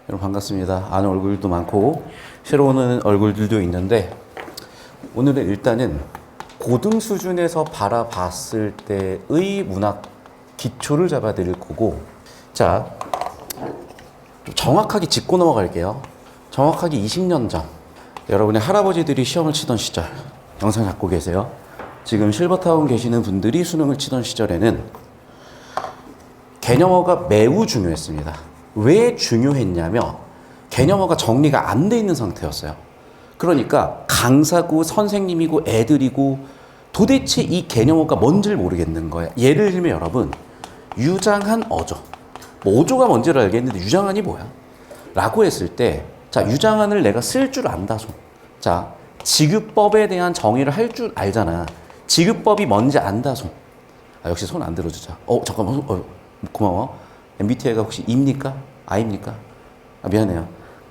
여러분 반갑습니다. 아는 얼굴도 많고 새로 오는 얼굴들도 있는데 오늘은 일단은 고등 수준에서 바라봤을 때의 문학 기초를 잡아드릴 거고, 자, 좀 정확하게 짚고 넘어갈게요. 정확하게 20년 전 여러분의 할아버지들이 시험을 치던 시절 영상 갖고 계세요. 지금 실버타운 계시는 분들이 수능을 치던 시절에는 개념어가 매우 중요했습니다. 왜 중요했냐면 개념어가 정리가 안 돼 있는 상태였어요. 그러니까 강사고 선생님이고 애들이고 도대체 이 개념어가 뭔지를 모르겠는 거예요. 예를 들면 여러분, 유장한 어조. 뭐 어조가 뭔지를 알겠는데 유장한이 뭐야? 라고 했을 때, 자, 유장한을 내가 쓸 줄 안다 손. 자, 지급법에 대한 정의를 할 줄 알잖아. 지급법이 뭔지 안다 손. 아, 역시 손 안 들어주자. 잠깐만. 고마워. MBTI가 혹시 E입니까? I입니까? 아, 미안해요.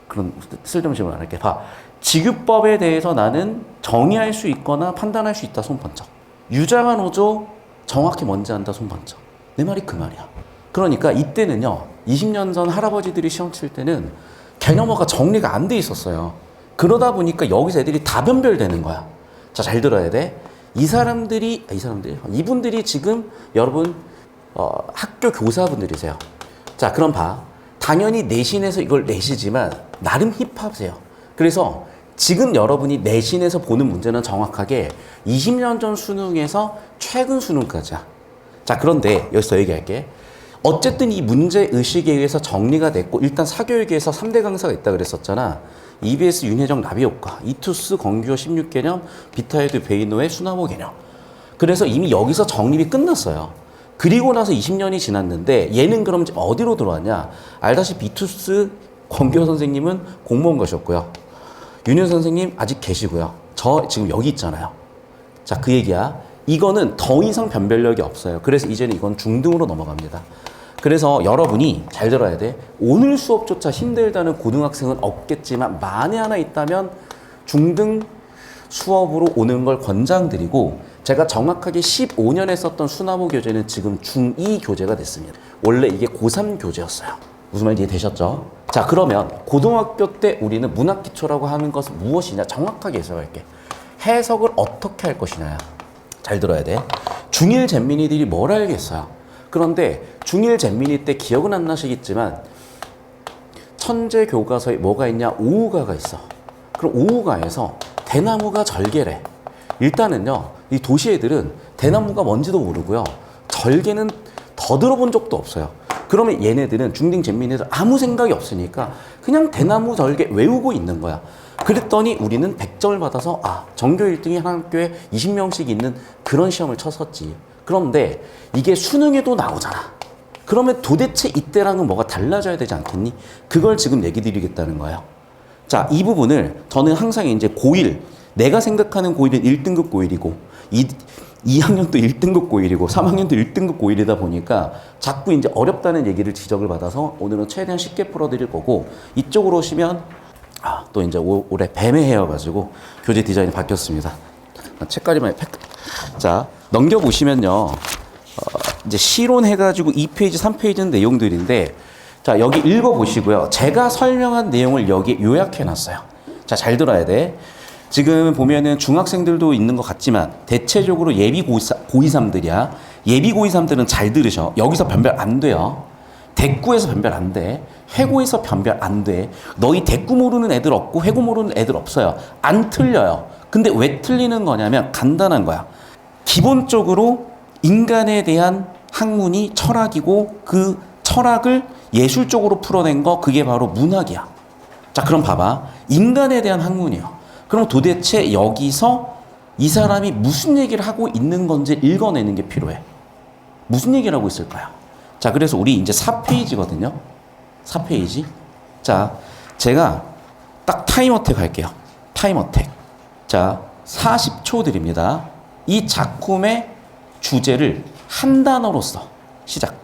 그런 쓸데없는 질문 안 할게. 봐. 지급법에 대해서 나는 정의할 수 있거나 판단할 수 있다. 손 번쩍. 유장한 어조 정확히 뭔지 안다. 손 번쩍. 내 말이 그 말이야. 그러니까 이때는요, 20년 전 할아버지들이 시험 칠 때는 개념어가 정리가 안 돼 있었어요. 그러다 보니까 여기서 애들이 다 변별되는 거야. 자, 잘 들어야 돼. 이분들이 지금 여러분 학교 교사분들이세요. 자, 그럼 봐. 당연히 내신에서 이걸 내시지만 나름 힙합이세요. 그래서 지금 여러분이 내신에서 보는 문제는 정확하게 20년 전 수능에서 최근 수능까지야. 자, 그런데 여기서 얘기할게. 어쨌든 이 문제의식에 의해서 정리가 됐고, 일단 사교육에서 3대 강사가 있다 그랬었잖아. EBS 윤혜정 나비효과, 이투스 건규어 16개념, 비타헤드 베이노의 수나모 개념. 그래서 이미 여기서 정립이 끝났어요. 그리고 나서 20년이 지났는데 얘는 그럼 어디로 들어왔냐? 알다시피 이투스 권규어 선생님은 공무원 가셨고요. 윤현 선생님 아직 계시고요. 저 지금 여기 있잖아요. 자, 그 얘기야. 이거는 더 이상 변별력이 없어요. 그래서 이제는 이건 중등으로 넘어갑니다. 그래서 여러분이 잘 들어야 돼. 오늘 수업조차 힘들다는 고등학생은 없겠지만 만에 하나 있다면 중등 수업으로 오는 걸 권장드리고, 제가 정확하게 15년에 썼던 수나무 교재는 지금 중2 교재가 됐습니다. 원래 이게 고3 교재였어요. 무슨 말인지 이해되셨죠? 자, 그러면 고등학교 때 우리는 문학 기초라고 하는 것은 무엇이냐? 정확하게 해석할게. 해석을 어떻게 할 것이냐. 잘 들어야 돼. 중1 잼민이들이 뭘 알겠어요? 그런데 중1 잼민이 때 기억은 안 나시겠지만 천재 교과서에 뭐가 있냐? 오우가가 있어. 그럼 오우가에서 대나무가 절개래. 일단은요, 이 도시 애들은 대나무가 뭔지도 모르고요, 절개는 더 들어본 적도 없어요. 그러면 얘네들은 중딩 잼민이들 아무 생각이 없으니까 그냥 대나무 절개 외우고 있는 거야. 그랬더니 우리는 100점을 받아서 전교 1등이 한 학교에 20명씩 있는 그런 시험을 쳤었지. 그런데 이게 수능에도 나오잖아. 그러면 도대체 이때랑은 뭐가 달라져야 되지 않겠니? 그걸 지금 얘기 드리겠다는 거예요. 자, 이 부분을 저는 항상 이제 고1, 내가 생각하는 고1은 1등급 고1이고 2학년도 1등급 고1이고 3학년도 1등급 고1이다 보니까 자꾸 이제 어렵다는 얘기를 지적을 받아서 오늘은 최대한 쉽게 풀어드릴 거고, 이쪽으로 오시면 또 이제 올해 뱀의 해여가지고 교재 디자인이 바뀌었습니다. 책가리만 자, 넘겨보시면요, 이제 시론 해가지고 2페이지 3페이지는 내용들인데, 자, 여기 읽어보시고요. 제가 설명한 내용을 여기에 요약해놨어요. 자, 잘 들어야 돼. 지금 보면은 중학생들도 있는 것 같지만 대체적으로 예비 고2, 3들이야. 예비 고2, 3들은 잘 들으셔. 여기서 변별 안 돼요. 대꾸에서 변별 안 돼. 회고에서 변별 안 돼. 너희 대꾸 모르는 애들 없고 회고 모르는 애들 없어요. 안 틀려요. 근데 왜 틀리는 거냐면 간단한 거야. 기본적으로 인간에 대한 학문이 철학이고 그 철학을 예술적으로 풀어낸 거, 그게 바로 문학이야. 자, 그럼 봐봐. 인간에 대한 학문이요. 그럼 도대체 여기서 이 사람이 무슨 얘기를 하고 있는 건지 읽어내는 게 필요해. 무슨 얘기를 하고 있을까요? 자, 그래서 우리 이제 4페이지거든요. 4페이지. 자, 제가 딱 타임어택 할게요. 타임어택. 자, 40초 드립니다. 이 작품의 주제를 한 단어로 써. 시작.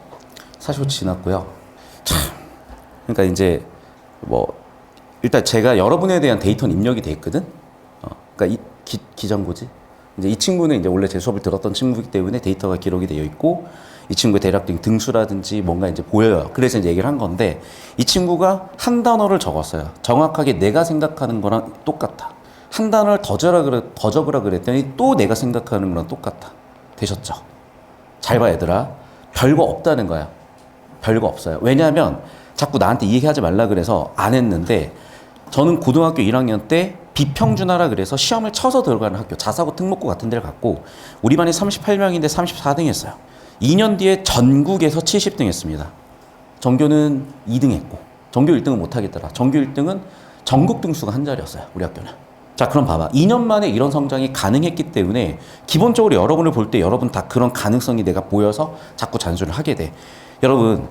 40초 지났고요. 참, 그러니까 이제 일단 제가 여러분에 대한 데이터는 입력이 돼 있거든. 그러니까 기정고지. 이제 이 친구는 이제 원래 제 수업을 들었던 친구이기 때문에 데이터가 기록이 되어 있고, 이 친구의 대략적인 등수라든지 뭔가 이제 보여요. 그래서 이제 얘기를 한 건데 이 친구가 한 단어를 적었어요. 정확하게 내가 생각하는 거랑 똑같아. 한 단어를 더 적으라 그랬더니 또 내가 생각하는 거랑 똑같아. 되셨죠? 잘 봐 얘들아. 별거 없다는 거야. 별거 없어요. 왜냐하면 자꾸 나한테 이 얘기하지 말라 그래서 안 했는데 저는 고등학교 1학년 때 비평준화라 그래서 시험을 쳐서 들어가는 학교 자사고 특목고 같은 데를 갔고 우리 반이 38명인데 34등 했어요. 2년 뒤에 전국에서 70등 했습니다. 전교는 2등 했고 전교 1등은 못 하겠더라. 전교 1등은 전국 등수가 한 자리였어요. 우리 학교는. 자 그럼 봐봐. 2년 만에 이런 성장이 가능했기 때문에 기본적으로 여러분을 볼 때 여러분 다 그런 가능성이 내가 보여서 자꾸 잔소리를 하게 돼. 여러분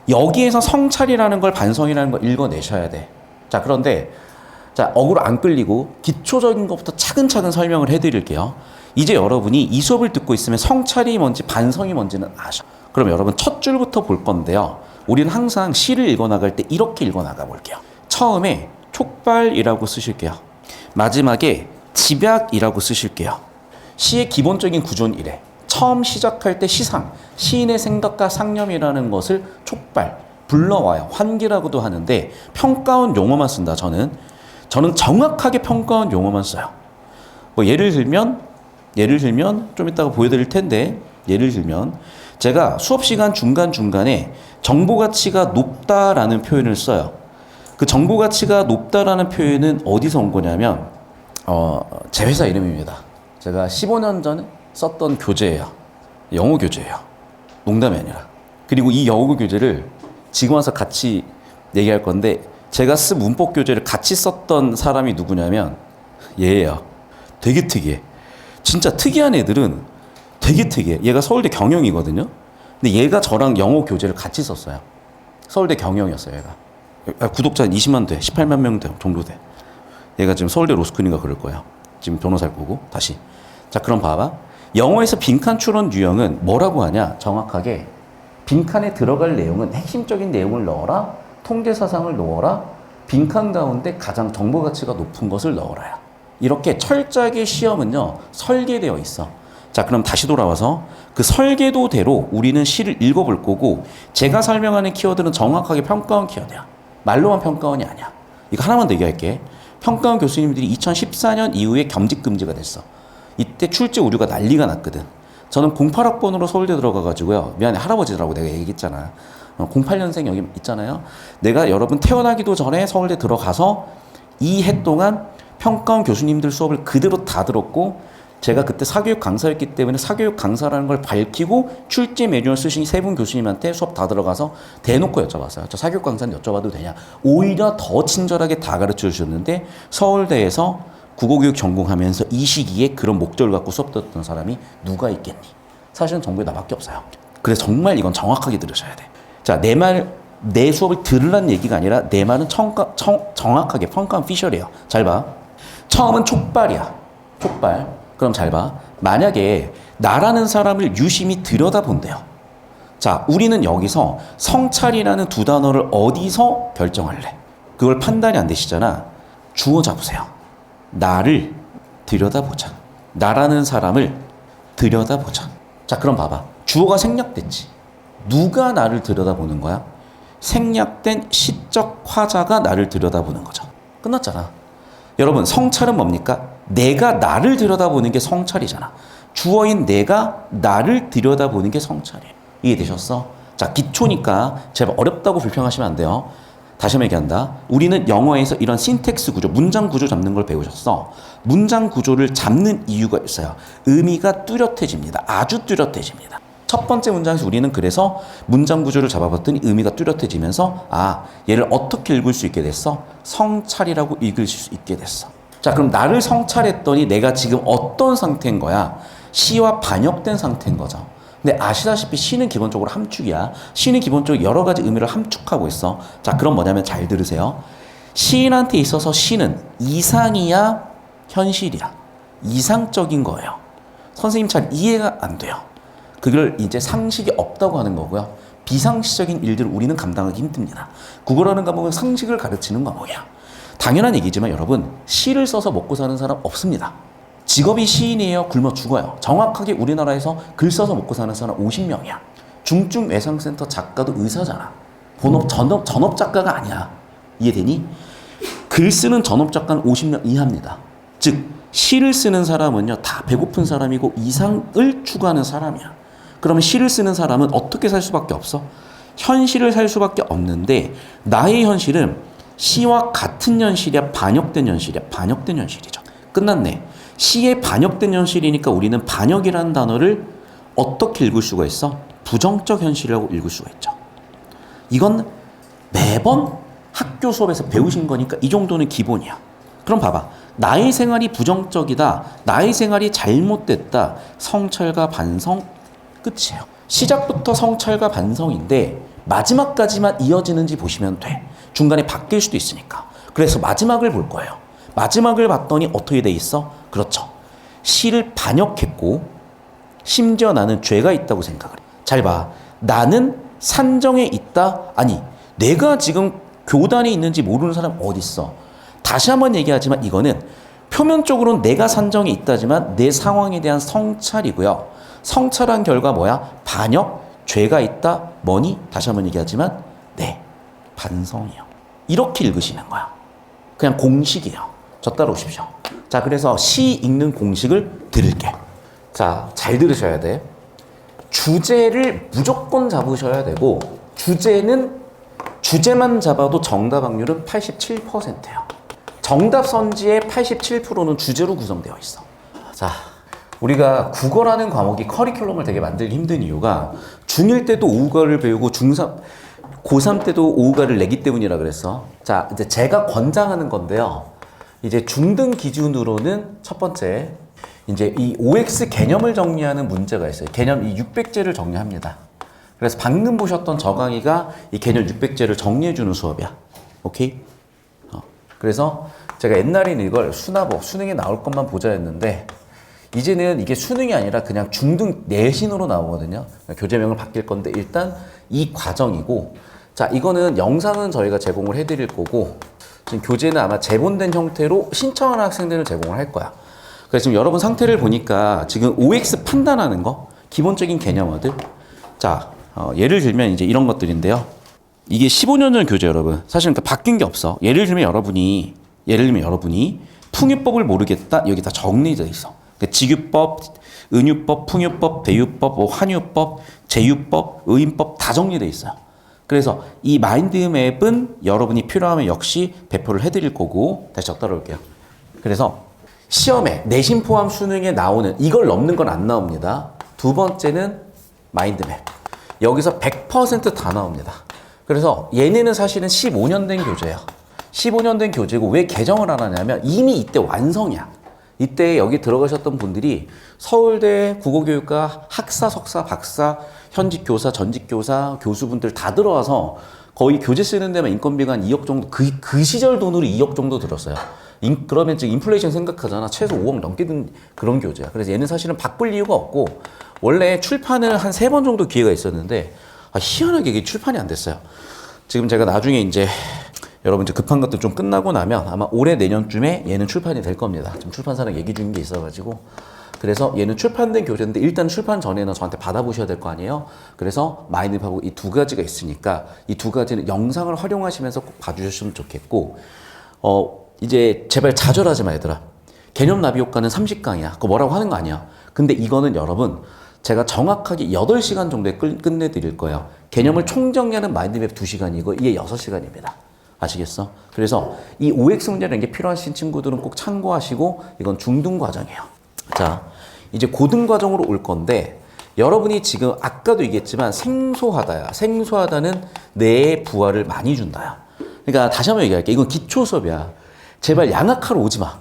여기에서 성찰이라는 걸 반성이라는 걸 읽어내셔야 돼. 자 그런데 자 어그로 안 끌리고 기초적인 것부터 차근차근 설명을 해드릴게요. 이제 여러분이 이 수업을 듣고 있으면 성찰이 뭔지 반성이 뭔지는 아셔. 그럼 여러분 첫 줄부터 볼 건데요. 우리는 항상 시를 읽어나갈 때 이렇게 읽어나가 볼게요. 처음에 촉발이라고 쓰실게요. 마지막에 집약이라고 쓰실게요. 시의 기본적인 구조는 이래. 처음 시작할 때 시상, 시인의 생각과 상념이라는 것을 촉발, 불러와요. 환기라고도 하는데 평가원 용어만 쓴다. 저는 정확하게 평가원 용어만 써요. 뭐 예를 들면 좀 이따가 보여드릴 텐데 예를 들면 제가 수업 시간 중간중간에 정보 가치가 높다라는 표현을 써요. 그 정보 가치가 높다라는 표현은 어디서 온 거냐면 제 회사 이름입니다. 제가 15년 전에 썼던 교재예요. 영어 교재예요. 농담이 아니라. 그리고 이 영어 교재를 지금 와서 같이 얘기할 건데 제가 쓴 문법 교재를 같이 썼던 사람이 누구냐면 얘예요. 되게 특이해. 진짜 특이한 애들은 되게 특이해. 얘가 서울대 경영이거든요. 근데 얘가 저랑 영어 교재를 같이 썼어요. 서울대 경영이었어요, 얘가. 구독자 20만 돼. 18만 명 정도 돼. 얘가 지금 서울대 로스쿨인가 그럴 거예요. 지금 변호사일 거고. 다시. 자, 그럼 봐봐. 영어에서 빈칸 추론 유형은 뭐라고 하냐? 정확하게 빈칸에 들어갈 내용은 핵심적인 내용을 넣어라. 통계 사상을 넣어라. 빈칸 가운데 가장 정보 가치가 높은 것을 넣어라야. 이렇게 철저하게 시험은요. 설계되어 있어. 자, 그럼 다시 돌아와서 그 설계도대로 우리는 시를 읽어볼 거고 제가 설명하는 키워드는 정확하게 평가원 키워드야. 말로만 평가원이 아니야. 이거 하나만 더 얘기할게. 평가원 교수님들이 2014년 이후에 겸직 금지가 됐어. 이때 출제 오류가 난리가 났거든. 저는 08학번으로 서울대 들어가가지고요. 미안해 할아버지라고 내가 얘기했잖아. 08년생 여기 있잖아요. 내가 여러분 태어나기도 전에 서울대 들어가서 2해 동안 평가원 교수님들 수업을 그대로 다 들었고 제가 그때 사교육 강사였기 때문에 사교육 강사라는 걸 밝히고 출제 매뉴얼 쓰신 세 분 교수님한테 수업 다 들어가서 대놓고 여쭤봤어요. 저 사교육 강사는 여쭤봐도 되냐? 오히려 더 친절하게 다 가르쳐 주셨는데 서울대에서 국어교육 전공하면서 이 시기에 그런 목적을 갖고 수업 듣던 사람이 누가 있겠니? 사실은 전국에 나밖에 없어요. 그래서 정말 이건 정확하게 들으셔야 돼. 자, 내 수업을 들으라는 얘기가 아니라 내 말은 정확하게 평가원 피셜이에요. 잘 봐. 처음은 촉발이야. 촉발. 그럼 잘 봐. 만약에 나라는 사람을 유심히 들여다본대요. 자, 우리는 여기서 성찰이라는 두 단어를 어디서 결정할래? 그걸 판단이 안 되시잖아. 주어 잡으세요. 나를 들여다보자. 나라는 사람을 들여다보자. 자, 그럼 봐봐. 주어가 생략됐지. 누가 나를 들여다보는 거야? 생략된 시적 화자가 나를 들여다보는 거죠. 끝났잖아. 여러분, 성찰은 뭡니까? 내가 나를 들여다보는 게 성찰이잖아. 주어인 내가 나를 들여다보는 게 성찰이에요. 이해되셨어? 자, 기초니까 제발 어렵다고 불평하시면 안 돼요. 다시 한번 얘기한다. 우리는 영어에서 이런 신텍스 구조, 문장 구조 잡는 걸 배우셨어. 문장 구조를 잡는 이유가 있어요. 의미가 뚜렷해집니다. 아주 뚜렷해집니다. 첫 번째 문장에서 우리는 그래서 문장 구조를 잡아봤더니 의미가 뚜렷해지면서 얘를 어떻게 읽을 수 있게 됐어? 성찰이라고 읽을 수 있게 됐어. 자, 그럼 나를 성찰했더니 내가 지금 어떤 상태인 거야? 시와 반역된 상태인 거죠. 근데 아시다시피 시는 기본적으로 함축이야. 시는 기본적으로 여러 가지 의미를 함축하고 있어. 자, 그럼 뭐냐면 잘 들으세요. 시인한테 있어서 시는 이상이야, 현실이야. 이상적인 거예요. 선생님 잘 이해가 안 돼요. 그걸 이제 상식이 없다고 하는 거고요. 비상식적인 일들을 우리는 감당하기 힘듭니다. 국어라는 과목은 상식을 가르치는 과목이야. 당연한 얘기지만 여러분, 시를 써서 먹고 사는 사람 없습니다. 직업이 시인이에요. 굶어 죽어요. 정확하게 우리나라에서 글 써서 먹고 사는 사람 50명이야. 중증외상센터 작가도 의사잖아. 전업 작가가 아니야. 이해되니? 글 쓰는 전업 작가는 50명 이하입니다. 즉 시를 쓰는 사람은요 다 배고픈 사람이고 이상을 추구하는 사람이야. 그러면 시를 쓰는 사람은 어떻게 살 수밖에 없어? 현실을 살 수밖에 없는데 나의 현실은 시와 같은 현실이야, 반역된 현실이야? 반역된 현실이죠. 끝났네. 시에 반역된 현실이니까 우리는 반역이라는 단어를 어떻게 읽을 수가 있어? 부정적 현실이라고 읽을 수가 있죠. 이건 매번 학교 수업에서 배우신 거니까 이 정도는 기본이야. 그럼 봐봐. 나의 생활이 부정적이다. 나의 생활이 잘못됐다. 성찰과 반성 끝이에요. 시작부터 성찰과 반성인데 마지막까지만 이어지는지 보시면 돼. 중간에 바뀔 수도 있으니까. 그래서 마지막을 볼 거예요. 마지막을 봤더니 어떻게 돼 있어? 그렇죠. 시를 반역했고 심지어 나는 죄가 있다고 생각을 해. 잘 봐. 나는 산정에 있다? 아니, 내가 지금 교단에 있는지 모르는 사람 어디 있어? 다시 한번 얘기하지만 이거는 표면적으로는 내가 산정에 있다지만 내 상황에 대한 성찰이고요. 성찰한 결과 뭐야? 반역, 죄가 있다, 뭐니? 다시 한번 얘기하지만 네, 반성이요. 이렇게 읽으시는 거야. 그냥 공식이에요. 저 따라오십시오. 자, 그래서 시 읽는 공식을 드릴게. 자, 잘 들으셔야 돼. 주제를 무조건 잡으셔야 되고 주제만 잡아도 정답 확률은 87%예요. 정답 선지의 87%는 주제로 구성되어 있어. 자, 우리가 국어라는 과목이 커리큘럼을 되게 만들기 힘든 이유가 중1 때도 오후가를 배우고 고3 때도 오후가를 내기 때문이라 그랬어. 자, 이제 제가 권장하는 건데요. 이제 중등 기준으로는 첫 번째, 이제 이 OX 개념을 정리하는 문제가 있어요. 개념 이 600제를 정리합니다. 그래서 방금 보셨던 저 강의가 이 개념 600제를 정리해주는 수업이야. 오케이? 그래서 제가 옛날에는 이걸 수능에 나올 것만 보자 했는데 이제는 이게 수능이 아니라 그냥 중등 내신으로 나오거든요. 교재명을 바뀔 건데 일단 이 과정이고, 자, 이거는 영상은 저희가 제공을 해드릴 거고 지금 교재는 아마 재본된 형태로 신청하는 학생들을 제공을 할 거야. 그래서 지금 여러분 상태를 보니까 지금 OX 판단하는 거 기본적인 개념어들. 자, 예를 들면 이제 이런 것들인데요. 이게 15년 전 교재 여러분. 사실은 바뀐 게 없어. 예를 들면 여러분이 풍유법을 모르겠다. 여기 다 정리되어 있어. 직유법, 은유법, 풍유법, 배유법, 환유법, 제유법, 의인법 다 정리되어 있어요. 그래서 이 마인드맵은 여러분이 필요하면 역시 배포를 해드릴 거고, 다시 적다 올게요. 그래서 시험에 내신 포함 수능에 나오는 이걸 넘는 건 안 나옵니다. 두 번째는 마인드맵. 여기서 100% 다 나옵니다. 그래서 얘네는 사실은 15년 된 교재예요. 15년 된 교재고 왜 개정을 안 하냐면 이미 이때 완성이야. 이때 여기 들어가셨던 분들이 서울대 국어교육과 학사, 석사, 박사, 현직 교사, 전직 교사, 교수분들 다 들어와서 거의 교재 쓰는 데만 인건비가 한 2억 정도, 그 시절 돈으로 2억 정도 들었어요. 그러면 지금 인플레이션 생각하잖아. 최소 5억 넘게 든 그런 교재야. 그래서 얘는 사실은 바꿀 이유가 없고, 원래 출판을 한 3번 정도 기회가 있었는데, 희한하게 이게 출판이 안 됐어요. 지금 제가 나중에 이제 여러분 이제 급한 것도 좀 끝나고 나면 아마 올해 내년쯤에 얘는 출판이 될 겁니다. 지금 출판사랑 얘기 중인 게 있어가지고. 그래서 얘는 출판된 교재인데 일단 출판 전에는 저한테 받아보셔야 될 거 아니에요. 그래서 마인드맵하고 이 두 가지가 있으니까 이 두 가지는 영상을 활용하시면서 꼭 봐주셨으면 좋겠고, 이제 제발 좌절하지 마 얘들아. 개념 나비 효과는 30강이야. 그거 뭐라고 하는 거 아니야. 근데 이거는 여러분 제가 정확하게 8시간 정도에 끝내드릴 거예요. 개념을 총정리하는 마인드맵 2시간이고 이게 6시간입니다. 아시겠어? 그래서 이 OX 문제라는 게 필요하신 친구들은 꼭 참고하시고, 이건 중등 과정이에요. 자, 이제 고등 과정으로 올 건데, 여러분이 지금 아까도 얘기했지만 생소하다야. 생소하다는 내 부하를 많이 준다야. 그러니까 다시 한번 얘기할게. 이건 기초 수업이야. 제발 양악하러 오지 마.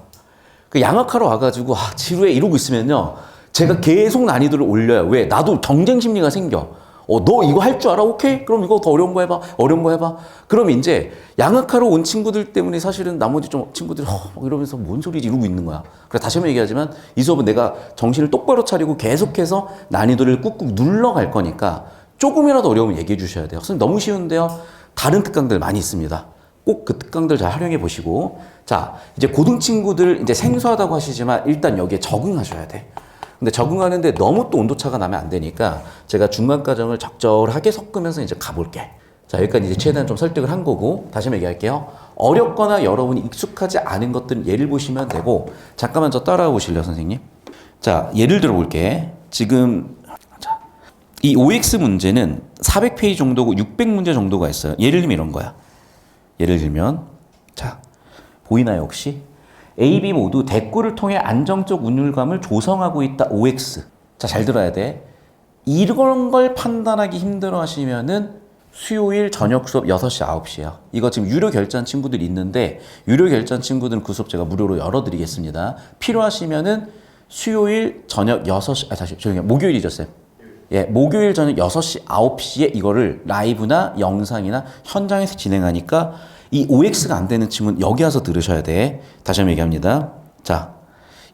그 양악하러 와가지고 지루해 이러고 있으면요, 제가 계속 난이도를 올려요. 왜? 나도 경쟁 심리가 생겨. 너 이거 할 줄 알아? 오케이? 그럼 이거 더 어려운 거 해봐. 어려운 거 해봐. 그럼 이제 양악하러 온 친구들 때문에 사실은 나머지 좀 친구들이 이러면서 뭔 소리지 이러고 있는 거야. 그래서 다시 한번 얘기하지만 이 수업은 내가 정신을 똑바로 차리고 계속해서 난이도를 꾹꾹 눌러갈 거니까 조금이라도 어려우면 얘기해 주셔야 돼요. 선생님 너무 쉬운데요. 다른 특강들 많이 있습니다. 꼭 그 특강들 잘 활용해 보시고. 자, 이제 고등 친구들 이제 생소하다고 하시지만 일단 여기에 적응하셔야 돼. 근데 적응하는데 너무 또 온도차가 나면 안 되니까 제가 중간 과정을 적절하게 섞으면서 이제 가볼게. 자, 여기까지 이제 최대한 좀 설득을 한 거고, 다시 한번 얘기할게요. 어렵거나 여러분이 익숙하지 않은 것들은 예를 보시면 되고, 잠깐만 저 따라와 보실래요, 선생님? 자, 예를 들어 볼게. 지금, 자, 이 OX 문제는 400페이지 정도고 600문제 정도가 있어요. 예를 들면 이런 거야. 예를 들면, 자, 보이나요, 혹시? A, B 모두 대꾸를 통해 안정적 운율감을 조성하고 있다, OX. 자, 잘 들어야 돼. 이런 걸 판단하기 힘들어 하시면은 수요일 저녁 수업 6시, 9시에요. 이거 지금 유료 결제한 친구들이 있는데, 유료 결제한 친구들은 그 수업 제가 무료로 열어드리겠습니다. 필요하시면은 수요일 저녁 6시, 다시, 조용히 목요일이죠, 쌤? 예, 목요일 저녁 6시, 9시에 이거를 라이브나 영상이나 현장에서 진행하니까 이 OX가 안 되는 친구는 여기 와서 들으셔야 돼. 다시 한번 얘기합니다. 자,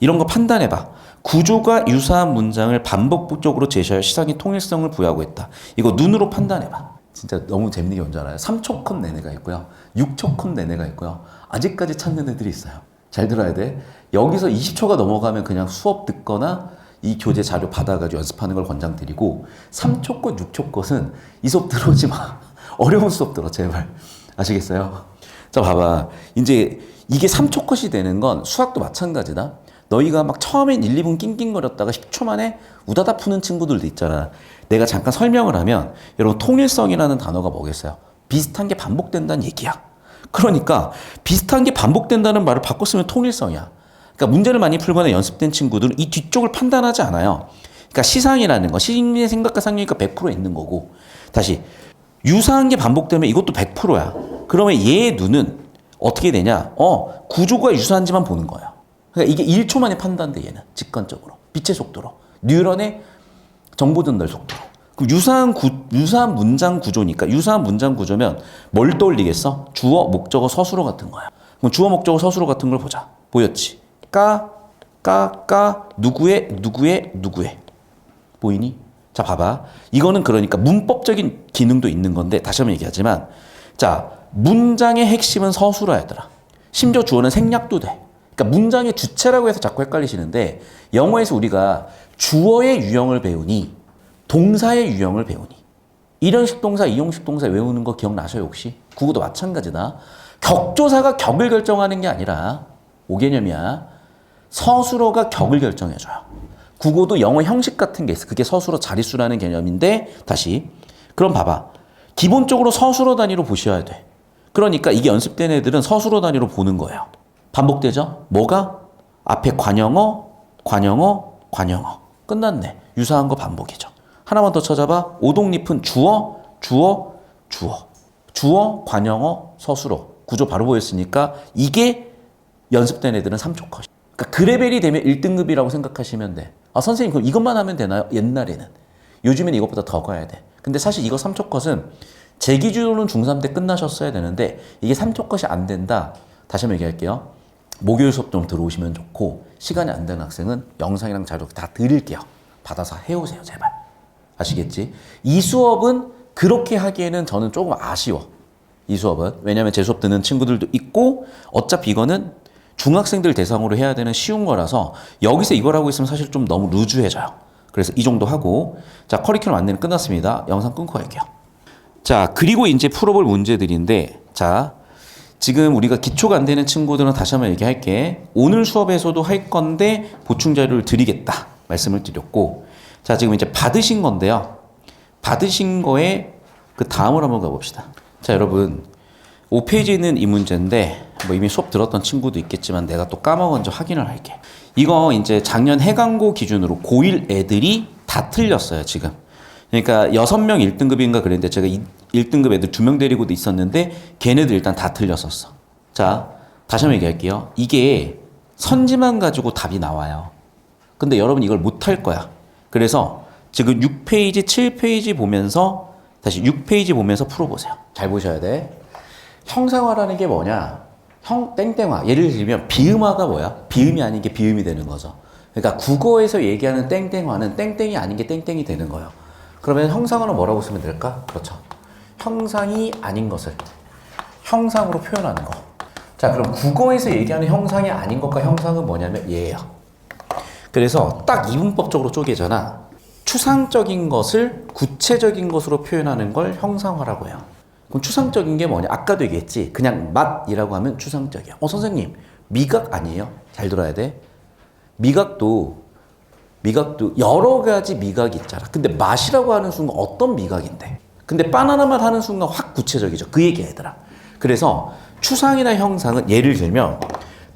이런 거 판단해봐. 구조가 유사한 문장을 반복적으로 제시하여 시상의 통일성을 부여하고 있다. 이거 눈으로 판단해봐. 진짜 너무 재밌는 게 뭔지 알아요? 3초 컷 내내가 있고요. 6초 컷 내내가 있고요. 아직까지 찾는 애들이 있어요. 잘 들어야 돼. 여기서 20초가 넘어가면 그냥 수업 듣거나 이 교재 자료 받아가지고 연습하는 걸 권장드리고, 3초 컷, 6초 컷은 이 수업 들어오지 마. 어려운 수업 들어, 제발. 아시겠어요? 자, 봐봐. 이제 이게 3초 컷이 되는 건 수학도 마찬가지다. 너희가 막 처음엔 1, 2분 낑낑거렸다가 10초 만에 우다다 푸는 친구들도 있잖아. 내가 잠깐 설명을 하면, 여러분, 통일성이라는 단어가 뭐겠어요? 비슷한 게 반복된다는 얘기야. 그러니까 비슷한 게 반복된다는 말을 바꿔 쓰면 통일성이야. 그러니까 문제를 많이 풀거나 연습된 친구들은 이 뒤쪽을 판단하지 않아요. 그러니까 시상이라는 거, 시인의 생각과 상념이니까 100% 있는 거고, 다시 유사한 게 반복되면 이것도 100%야. 그러면 얘의 눈은 어떻게 되냐? 구조가 유사한지만 보는 거야. 그러니까 이게 1초 만에 판단돼, 얘는. 직관적으로. 빛의 속도로. 뉴런의 정보 전달 속도로. 그럼 유사한 문장 구조니까, 유사한 문장 구조면 뭘 떠올리겠어? 주어, 목적어, 서술어 같은 거야. 그럼 주어, 목적어, 서술어 같은 걸 보자. 보였지? 누구의. 보이니? 자, 봐봐. 이거는 그러니까 문법적인 기능도 있는 건데, 다시 한번 얘기하지만, 자, 문장의 핵심은 서술어야, 얘들아. 심지어 주어는 생략도 돼. 그러니까 문장의 주체라고 해서 자꾸 헷갈리시는데, 영어에서 우리가 주어의 유형을 배우니, 동사의 유형을 배우니, 일형식 동사, 이형식 동사 외우는 거 기억나셔요, 혹시? 국어도 마찬가지다. 격조사가 격을 결정하는 게 아니라, 5개념이야. 서술어가 격을 결정해줘요. 국어도 영어 형식 같은 게 있어. 그게 서술어 자릿수라는 개념인데, 다시. 그럼 봐봐. 기본적으로 서술어 단위로 보셔야 돼. 그러니까 이게 연습된 애들은 서술어 단위로 보는 거예요. 반복되죠? 뭐가? 앞에 관형어. 끝났네. 유사한 거 반복이죠. 하나만 더 찾아봐. 오독립은 주어, 관형어, 서술어. 구조 바로 보였으니까 이게 연습된 애들은 3초 컷. 그러니까 그레벨이 되면 1등급이라고 생각하시면 돼. 아, 선생님 그럼 이것만 하면 되나요? 옛날에는. 요즘엔 이것보다 더 가야 돼. 근데 사실 이거 3초 컷은 제 기준으로는 중3 때 끝나셨어야 되는데, 이게 3초 컷이 안 된다. 다시 한번 얘기할게요. 목요일 수업 좀 들어오시면 좋고, 시간이 안 되는 학생은 영상이랑 자료 다 드릴게요. 받아서 해오세요, 제발. 아시겠지? 이 수업은 그렇게 하기에는 저는 조금 아쉬워. 이 수업은. 왜냐면 제 수업 듣는 친구들도 있고, 어차피 이거는 중학생들 대상으로 해야 되는 쉬운 거라서 여기서 이걸 하고 있으면 사실 좀 너무 루즈해져요. 그래서 이 정도 하고, 자, 커리큘럼 안내는 끝났습니다. 영상 끊고 할게요. 자, 그리고 이제 풀어볼 문제들인데, 자, 지금 우리가 기초가 안 되는 친구들은 다시 한번 얘기할게. 오늘 수업에서도 할 건데 보충 자료를 드리겠다 말씀을 드렸고, 자, 지금 이제 받으신 건데요. 받으신 거에 그 다음으로 한번 가봅시다. 자, 여러분 5페이지에 있는 이 문제인데, 뭐 이미 수업 들었던 친구도 있겠지만 내가 또 까먹은지 확인을 할게. 이거 이제 작년 해강고 기준으로 고1 애들이 다 틀렸어요, 지금. 그러니까 6명 1등급인가 그랬는데, 제가 1등급 애들 2명 데리고도 있었는데 걔네들 일단 다 틀렸었어. 자, 다시 한번 얘기할게요. 이게 선지만 가지고 답이 나와요. 근데 여러분 이걸 못할 거야. 그래서 지금 6페이지, 7페이지 보면서, 다시 6페이지 보면서 풀어보세요. 잘 보셔야 돼. 형상화라는 게 뭐냐? 땡땡화. 예를 들면 비음화가 뭐야? 비음이 아닌 게 비음이 되는 거죠. 그러니까 국어에서 얘기하는 땡땡화는 땡땡이 아닌 게 땡땡이 되는 거예요. 그러면 형상화는 뭐라고 쓰면 될까? 그렇죠. 형상이 아닌 것을 형상으로 표현하는 거. 자, 그럼 국어에서 얘기하는 형상이 아닌 것과 형상은 뭐냐면 얘예요. 그래서 딱 이분법적으로 쪼개잖아. 추상적인 것을 구체적인 것으로 표현하는 걸 형상화라고 해요. 그럼 추상적인 게 뭐냐? 아까도 얘기했지. 그냥 맛이라고 하면 추상적이야. 선생님, 미각 아니에요? 잘 들어야 돼. 미각도 여러 가지 미각이 있잖아. 근데 맛이라고 하는 순간 어떤 미각인데? 근데 바나나만 하는 순간 확 구체적이죠. 그 얘기야, 얘들아. 그래서 추상이나 형상은 예를 들면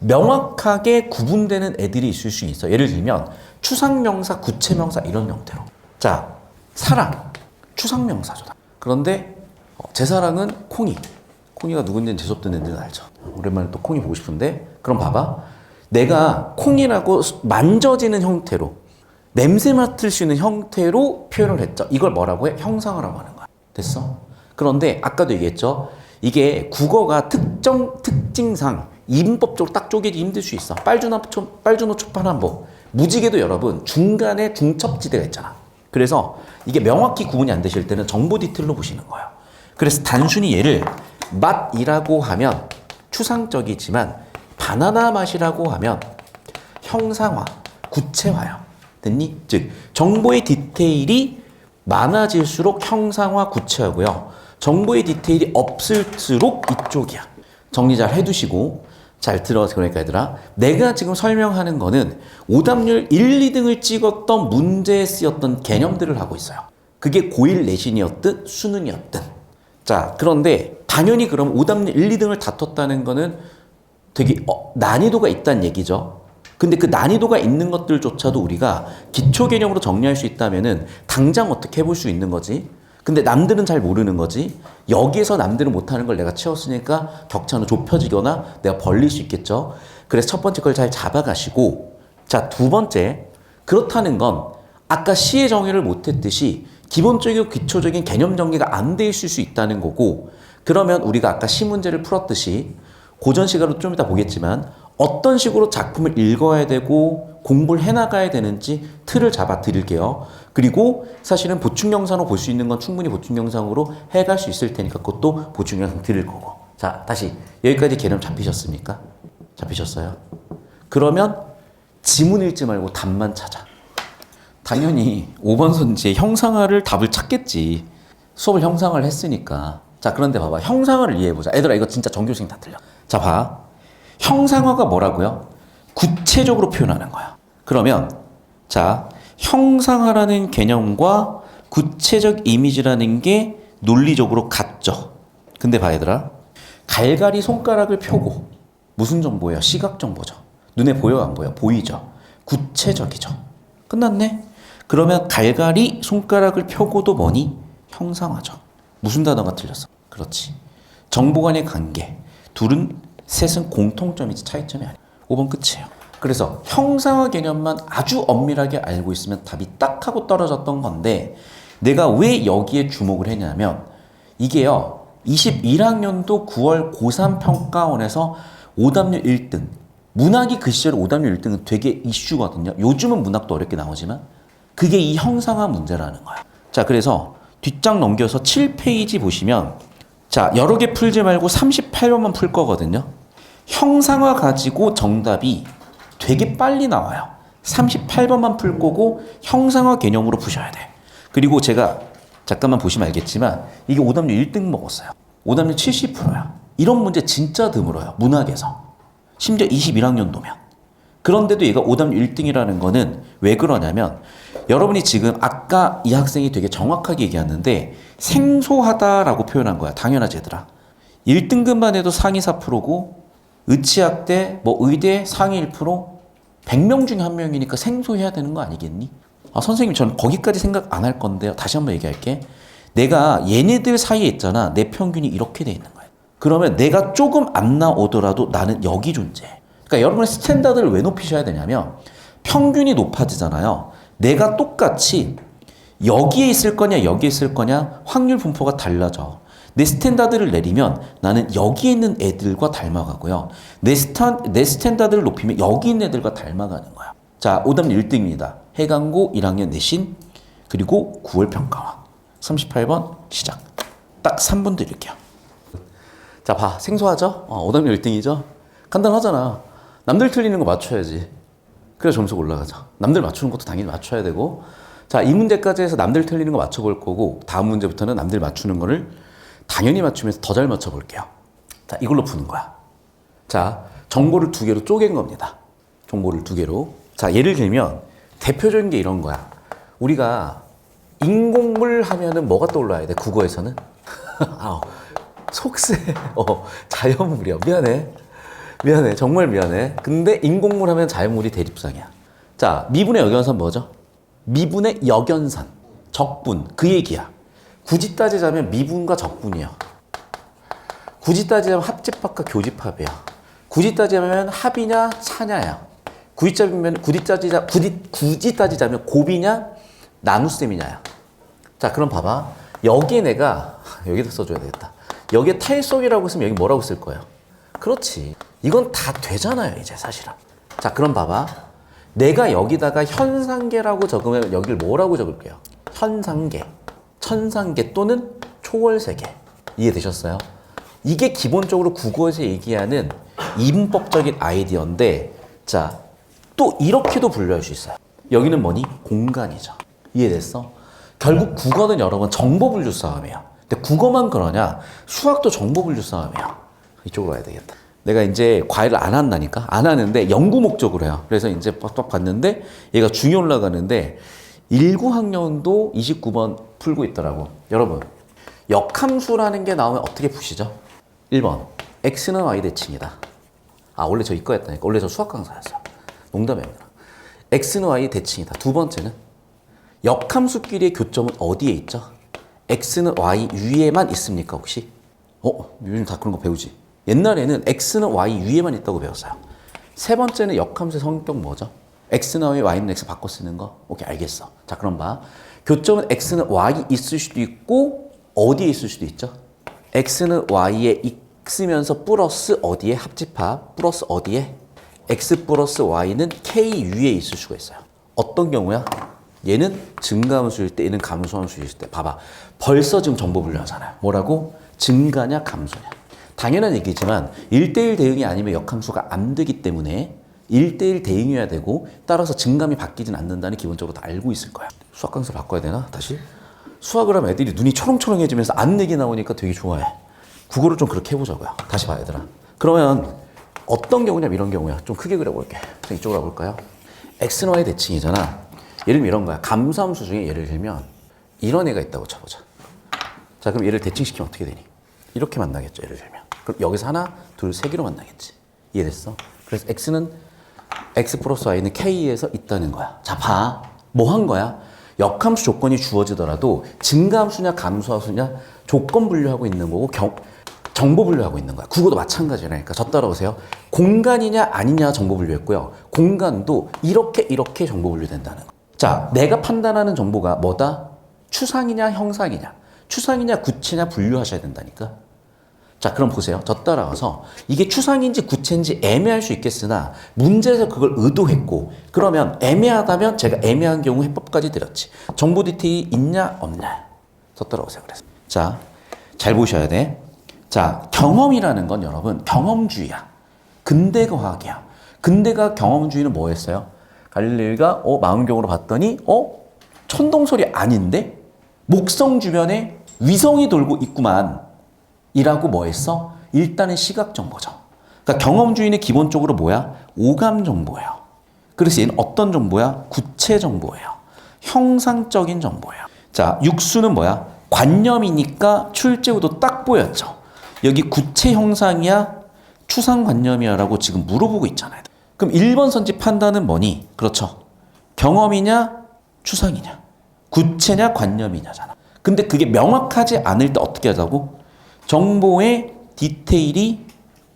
명확하게 구분되는 애들이 있을 수 있어. 예를 들면 추상명사, 구체명사 이런 형태로. 자, 사랑, 추상명사죠. 그런데 제 사랑은 콩이. 콩이가 누군지는 재수없던 애들은 알죠. 오랜만에 또 콩이 보고 싶은데 그럼 봐봐. 내가 콩이라고 만져지는 형태로 냄새 맡을 수 있는 형태로 표현을 했죠. 이걸 뭐라고 해? 형상화라고 하는 거야. 됐어? 그런데 아까도 얘기했죠. 이게 국어가 특징상 이분법적으로 딱 쪼개기 힘들 수 있어. 빨주노 초판한복. 무지개도 여러분 중간에 중첩지대가 있잖아. 그래서 이게 명확히 구분이 안 되실 때는 정보 디테일로 보시는 거예요. 그래서 단순히 얘를 맛이라고 하면 추상적이지만 바나나 맛이라고 하면 형상화, 구체화요. 됐니? 즉 정보의 디테일이 많아질수록 형상화, 구체화고요. 정보의 디테일이 없을수록 이쪽이야. 정리 잘 해두시고 잘 들어서 그러니까 얘들아 내가 지금 설명하는 거는 오답률 1, 2등을 찍었던 문제에 쓰였던 개념들을 하고 있어요. 그게 고1 내신이었든 수능이었든. 자, 그런데 당연히 그럼 오답률 1, 2등을 다퉜다는 거는 되게 난이도가 있다는 얘기죠. 근데 그 난이도가 있는 것들조차도 우리가 기초 개념으로 정리할 수 있다면은 당장 어떻게 해볼 수 있는 거지? 근데 남들은 잘 모르는 거지. 여기에서 남들은 못하는 걸 내가 채웠으니까 격차는 좁혀지거나 내가 벌릴 수 있겠죠. 그래서 첫 번째 걸 잘 잡아가시고 자, 두 번째 그렇다는 건 아까 시의 정의를 못했듯이 기본적이고 기초적인 개념 정리가 안 돼 있을 수 있다는 거고 그러면 우리가 아까 시 문제를 풀었듯이 고전 시간으로 좀 이따 보겠지만 어떤 식으로 작품을 읽어야 되고 공부를 해나가야 되는지 틀을 잡아 드릴게요. 그리고 사실은 보충 영상으로 볼 수 있는 건 충분히 보충 영상으로 해갈 수 있을 테니까 그것도 보충 영상 드릴 거고. 자, 다시 여기까지 개념 잡히셨습니까? 잡히셨어요? 그러면 지문 읽지 말고 답만 찾아. 당연히 5번 선지의 형상화를 답을 찾겠지. 수업을 형상화를 했으니까. 자, 그런데 봐봐. 형상화를 이해해보자. 얘들아, 이거 진짜 전교생 다 틀려. 자, 봐. 형상화가 뭐라고요? 구체적으로 표현하는 거야. 그러면 자, 형상화라는 개념과 구체적 이미지라는 게 논리적으로 같죠. 근데 봐 얘들아. 갈갈이 손가락을 펴고 무슨 정보예요? 시각 정보죠. 눈에 보여 안 보여? 보이죠. 구체적이죠. 끝났네. 그러면 갈갈이 손가락을 펴고도 뭐니? 형상화죠. 무슨 단어가 틀렸어? 그렇지. 정보 간의 관계. 셋은 공통점이지 차이점이 아니야. 5번 끝이에요. 그래서 형상화 개념만 아주 엄밀하게 알고 있으면 답이 딱 하고 떨어졌던 건데 내가 왜 여기에 주목을 했냐면 이게요. 21학년도 9월 고3 평가원에서 오답률 1등. 문학이 그 시절 오답률 1등은 되게 이슈거든요. 요즘은 문학도 어렵게 나오지만 그게 이 형상화 문제라는 거야. 자, 그래서 뒷장 넘겨서 7페이지 보시면 자, 여러 개 풀지 말고 38번만 풀 거거든요. 형상화 가지고 정답이 되게 빨리 나와요. 38번만 풀 거고 형상화 개념으로 푸셔야 돼. 그리고 제가 잠깐만 보시면 알겠지만 이게 오답률 1등 먹었어요. 오답률 70%야. 이런 문제 진짜 드물어요. 문학에서. 심지어 21학년도면. 그런데도 얘가 오답률 1등이라는 거는 왜 그러냐면 여러분이 지금 아까 이 학생이 되게 정확하게 얘기했는데 생소하다라고 표현한 거야. 당연하지 얘들아. 1등급만 해도 상위 4%고 의치학대, 의대 상위 1%, 100명 중에 한 명이니까 생소해야 되는 거 아니겠니? 선생님 저는 거기까지 생각 안 할 건데요. 다시 한번 얘기할게. 내가 얘네들 사이에 있잖아. 내 평균이 이렇게 돼 있는 거야. 그러면 내가 조금 안 나오더라도 나는 여기 존재해. 그러니까 여러분의 스탠다드를 왜 높이셔야 되냐면 평균이 높아지잖아요. 내가 똑같이 여기에 있을 거냐 여기에 있을 거냐 확률 분포가 달라져. 내 스탠다드를 내리면 나는 여기에 있는 애들과 닮아가고요. 내 스탠다드를 높이면 여기 있는 애들과 닮아가는 거야. 자, 오답률 1등입니다. 해강고 1학년 내신 그리고 9월 평가원 38번 시작. 딱 3분 드릴게요. 자, 봐. 생소하죠? 오답률 1등이죠? 간단하잖아. 남들 틀리는 거 맞춰야지. 그래서 점수가 올라가죠. 남들 맞추는 것도 당연히 맞춰야 되고. 자, 이 문제까지 해서 남들 틀리는 거 맞춰볼 거고, 다음 문제부터는 남들 맞추는 거를 당연히 맞추면서 더 잘 맞춰볼게요. 자, 이걸로 푸는 거야. 자, 정보를 두 개로 쪼갠 겁니다. 정보를 두 개로. 자, 예를 들면 대표적인 게 이런 거야. 우리가 인공물 하면은 뭐가 떠올라야 돼? 국어에서는? 속세. 자연물이야. 미안해. 정말 미안해. 근데 인공물 하면 자연물이 대립상이야. 자, 미분의 역연선 뭐죠? 미분의 역연선. 적분. 그 얘기야. 굳이 따지자면 미분과 적분이야. 굳이 따지자면 합집합과 교집합이야. 굳이 따지자면 합이냐 차냐야. 굳이 따지자면 곱이냐 나눗셈이냐야. 자, 그럼 봐봐. 여기에 내가 여기다 써줘야 되겠다. 여기에 탈속이라고 쓰면 여기 뭐라고 쓸 거예요? 그렇지. 이건 다 되잖아요, 이제 사실은. 자, 그럼 봐봐. 내가 여기다가 현상계라고 적으면 여기를 뭐라고 적을게요? 현상계, 천상계 또는 초월세계. 이해되셨어요? 이게 기본적으로 국어에서 얘기하는 이분법적인 아이디어인데, 자, 또 이렇게도 분류할 수 있어요. 여기는 뭐니? 공간이죠. 이해됐어? 결국 국어는 여러분 정보 분류 싸움이에요. 근데 국어만 그러냐? 수학도 정보 분류 싸움이에요. 이쪽으로 와야 되겠다. 내가 이제 과외를 안 한다니까? 안 하는데 연구 목적으로 해요. 그래서 이제 빡빡 봤는데 얘가 중이 올라가는데 19학년도 29번 풀고 있더라고. 여러분, 역함수라는 게 나오면 어떻게 푸시죠? 1번, x는 y 대칭이다. 원래 저 이과였다니까. 원래 저 수학 강사였어요. 농담입니다. x는 y 대칭이다. 두 번째는 역함수끼리의 교점은 어디에 있죠? x는 y 위에만 있습니까, 혹시? 요즘 다 그런 거 배우지? 옛날에는 x는 y 위에만 있다고 배웠어요. 세 번째는 역함수의 성격 뭐죠? x는 y, y는 x 바꿔 쓰는 거? 오케이, 알겠어. 자, 그럼 봐. 교점은 x는 y 있을 수도 있고 어디에 있을 수도 있죠? x는 y에 있으면서 플러스 어디에? 합집합 플러스 어디에? x 플러스 y는 k 위에 있을 수가 있어요. 어떤 경우야? 얘는 증가함수일 때, 얘는 감소함수일 때. 봐봐. 벌써 지금 정보 분류하잖아요. 뭐라고? 증가냐 감소냐. 당연한 얘기지만 1대1 대응이 아니면 역함수가 안 되기 때문에 1대1 대응이어야 되고, 따라서 증감이 바뀌진 않는다는 기본적으로 다 알고 있을 거야. 수학 강사 바꿔야 되나? 다시? 수학을 하면 애들이 눈이 초롱초롱해지면서 안 얘기 나오니까 되게 좋아해. 국어를 좀 그렇게 해보자고요. 다시 봐, 얘들아. 그러면 어떤 경우냐면 이런 경우야. 좀 크게 그려볼게. 이쪽으로 가볼까요? x는 y 대칭이잖아. 예를 들면 이런 거야. 감소함수 중에 예를 들면 이런 애가 있다고 쳐보자. 자, 그럼 얘를 대칭시키면 어떻게 되니? 이렇게 만나겠죠, 예를 들면. 그럼 여기서 하나, 둘, 세 개로 만나겠지. 이해됐어? 그래서 x는 x 플러스 y는 k에서 있다는 거야. 자, 봐. 뭐 한 거야? 역함수 조건이 주어지더라도 증가함수냐 감소함수냐 조건 분류하고 있는 거고 정보 분류하고 있는 거야. 국어도 마찬가지라니까. 저 따라오세요. 공간이냐 아니냐 정보 분류했고요. 공간도 이렇게 정보 분류된다는 거. 자, 내가 판단하는 정보가 뭐다? 추상이냐 형상이냐. 추상이냐 구체냐 분류하셔야 된다니까. 자, 그럼 보세요. 저 따라와서 이게 추상인지 구체인지 애매할 수 있겠으나 문제에서 그걸 의도했고, 그러면 애매하다면 제가 애매한 경우 해법까지 드렸지. 정보 디테일이 있냐 없냐. 저 따라오세요. 그래서 자, 잘 보셔야 돼. 자, 경험이라는 건 여러분 경험주의야. 근대과학이야. 근대과학 경험주의는 뭐 했어요? 갈릴레이가 망원경으로 봤더니 천동설이 아닌데 목성 주변에 위성이 돌고 있구만 이라고 뭐 했어? 일단은 시각 정보죠. 그러니까 경험주의는 기본적으로 뭐야? 오감 정보예요. 그래서 얘는 어떤 정보야? 구체 정보예요. 형상적인 정보예요. 자, 육수는 뭐야? 관념이니까 출제구도 딱 보였죠. 여기 구체 형상이야? 추상관념이야? 라고 지금 물어보고 있잖아요. 그럼 1번 선지 판단은 뭐니? 그렇죠. 경험이냐? 추상이냐? 구체냐? 관념이냐잖아. 근데 그게 명확하지 않을 때 어떻게 하자고? 정보의 디테일이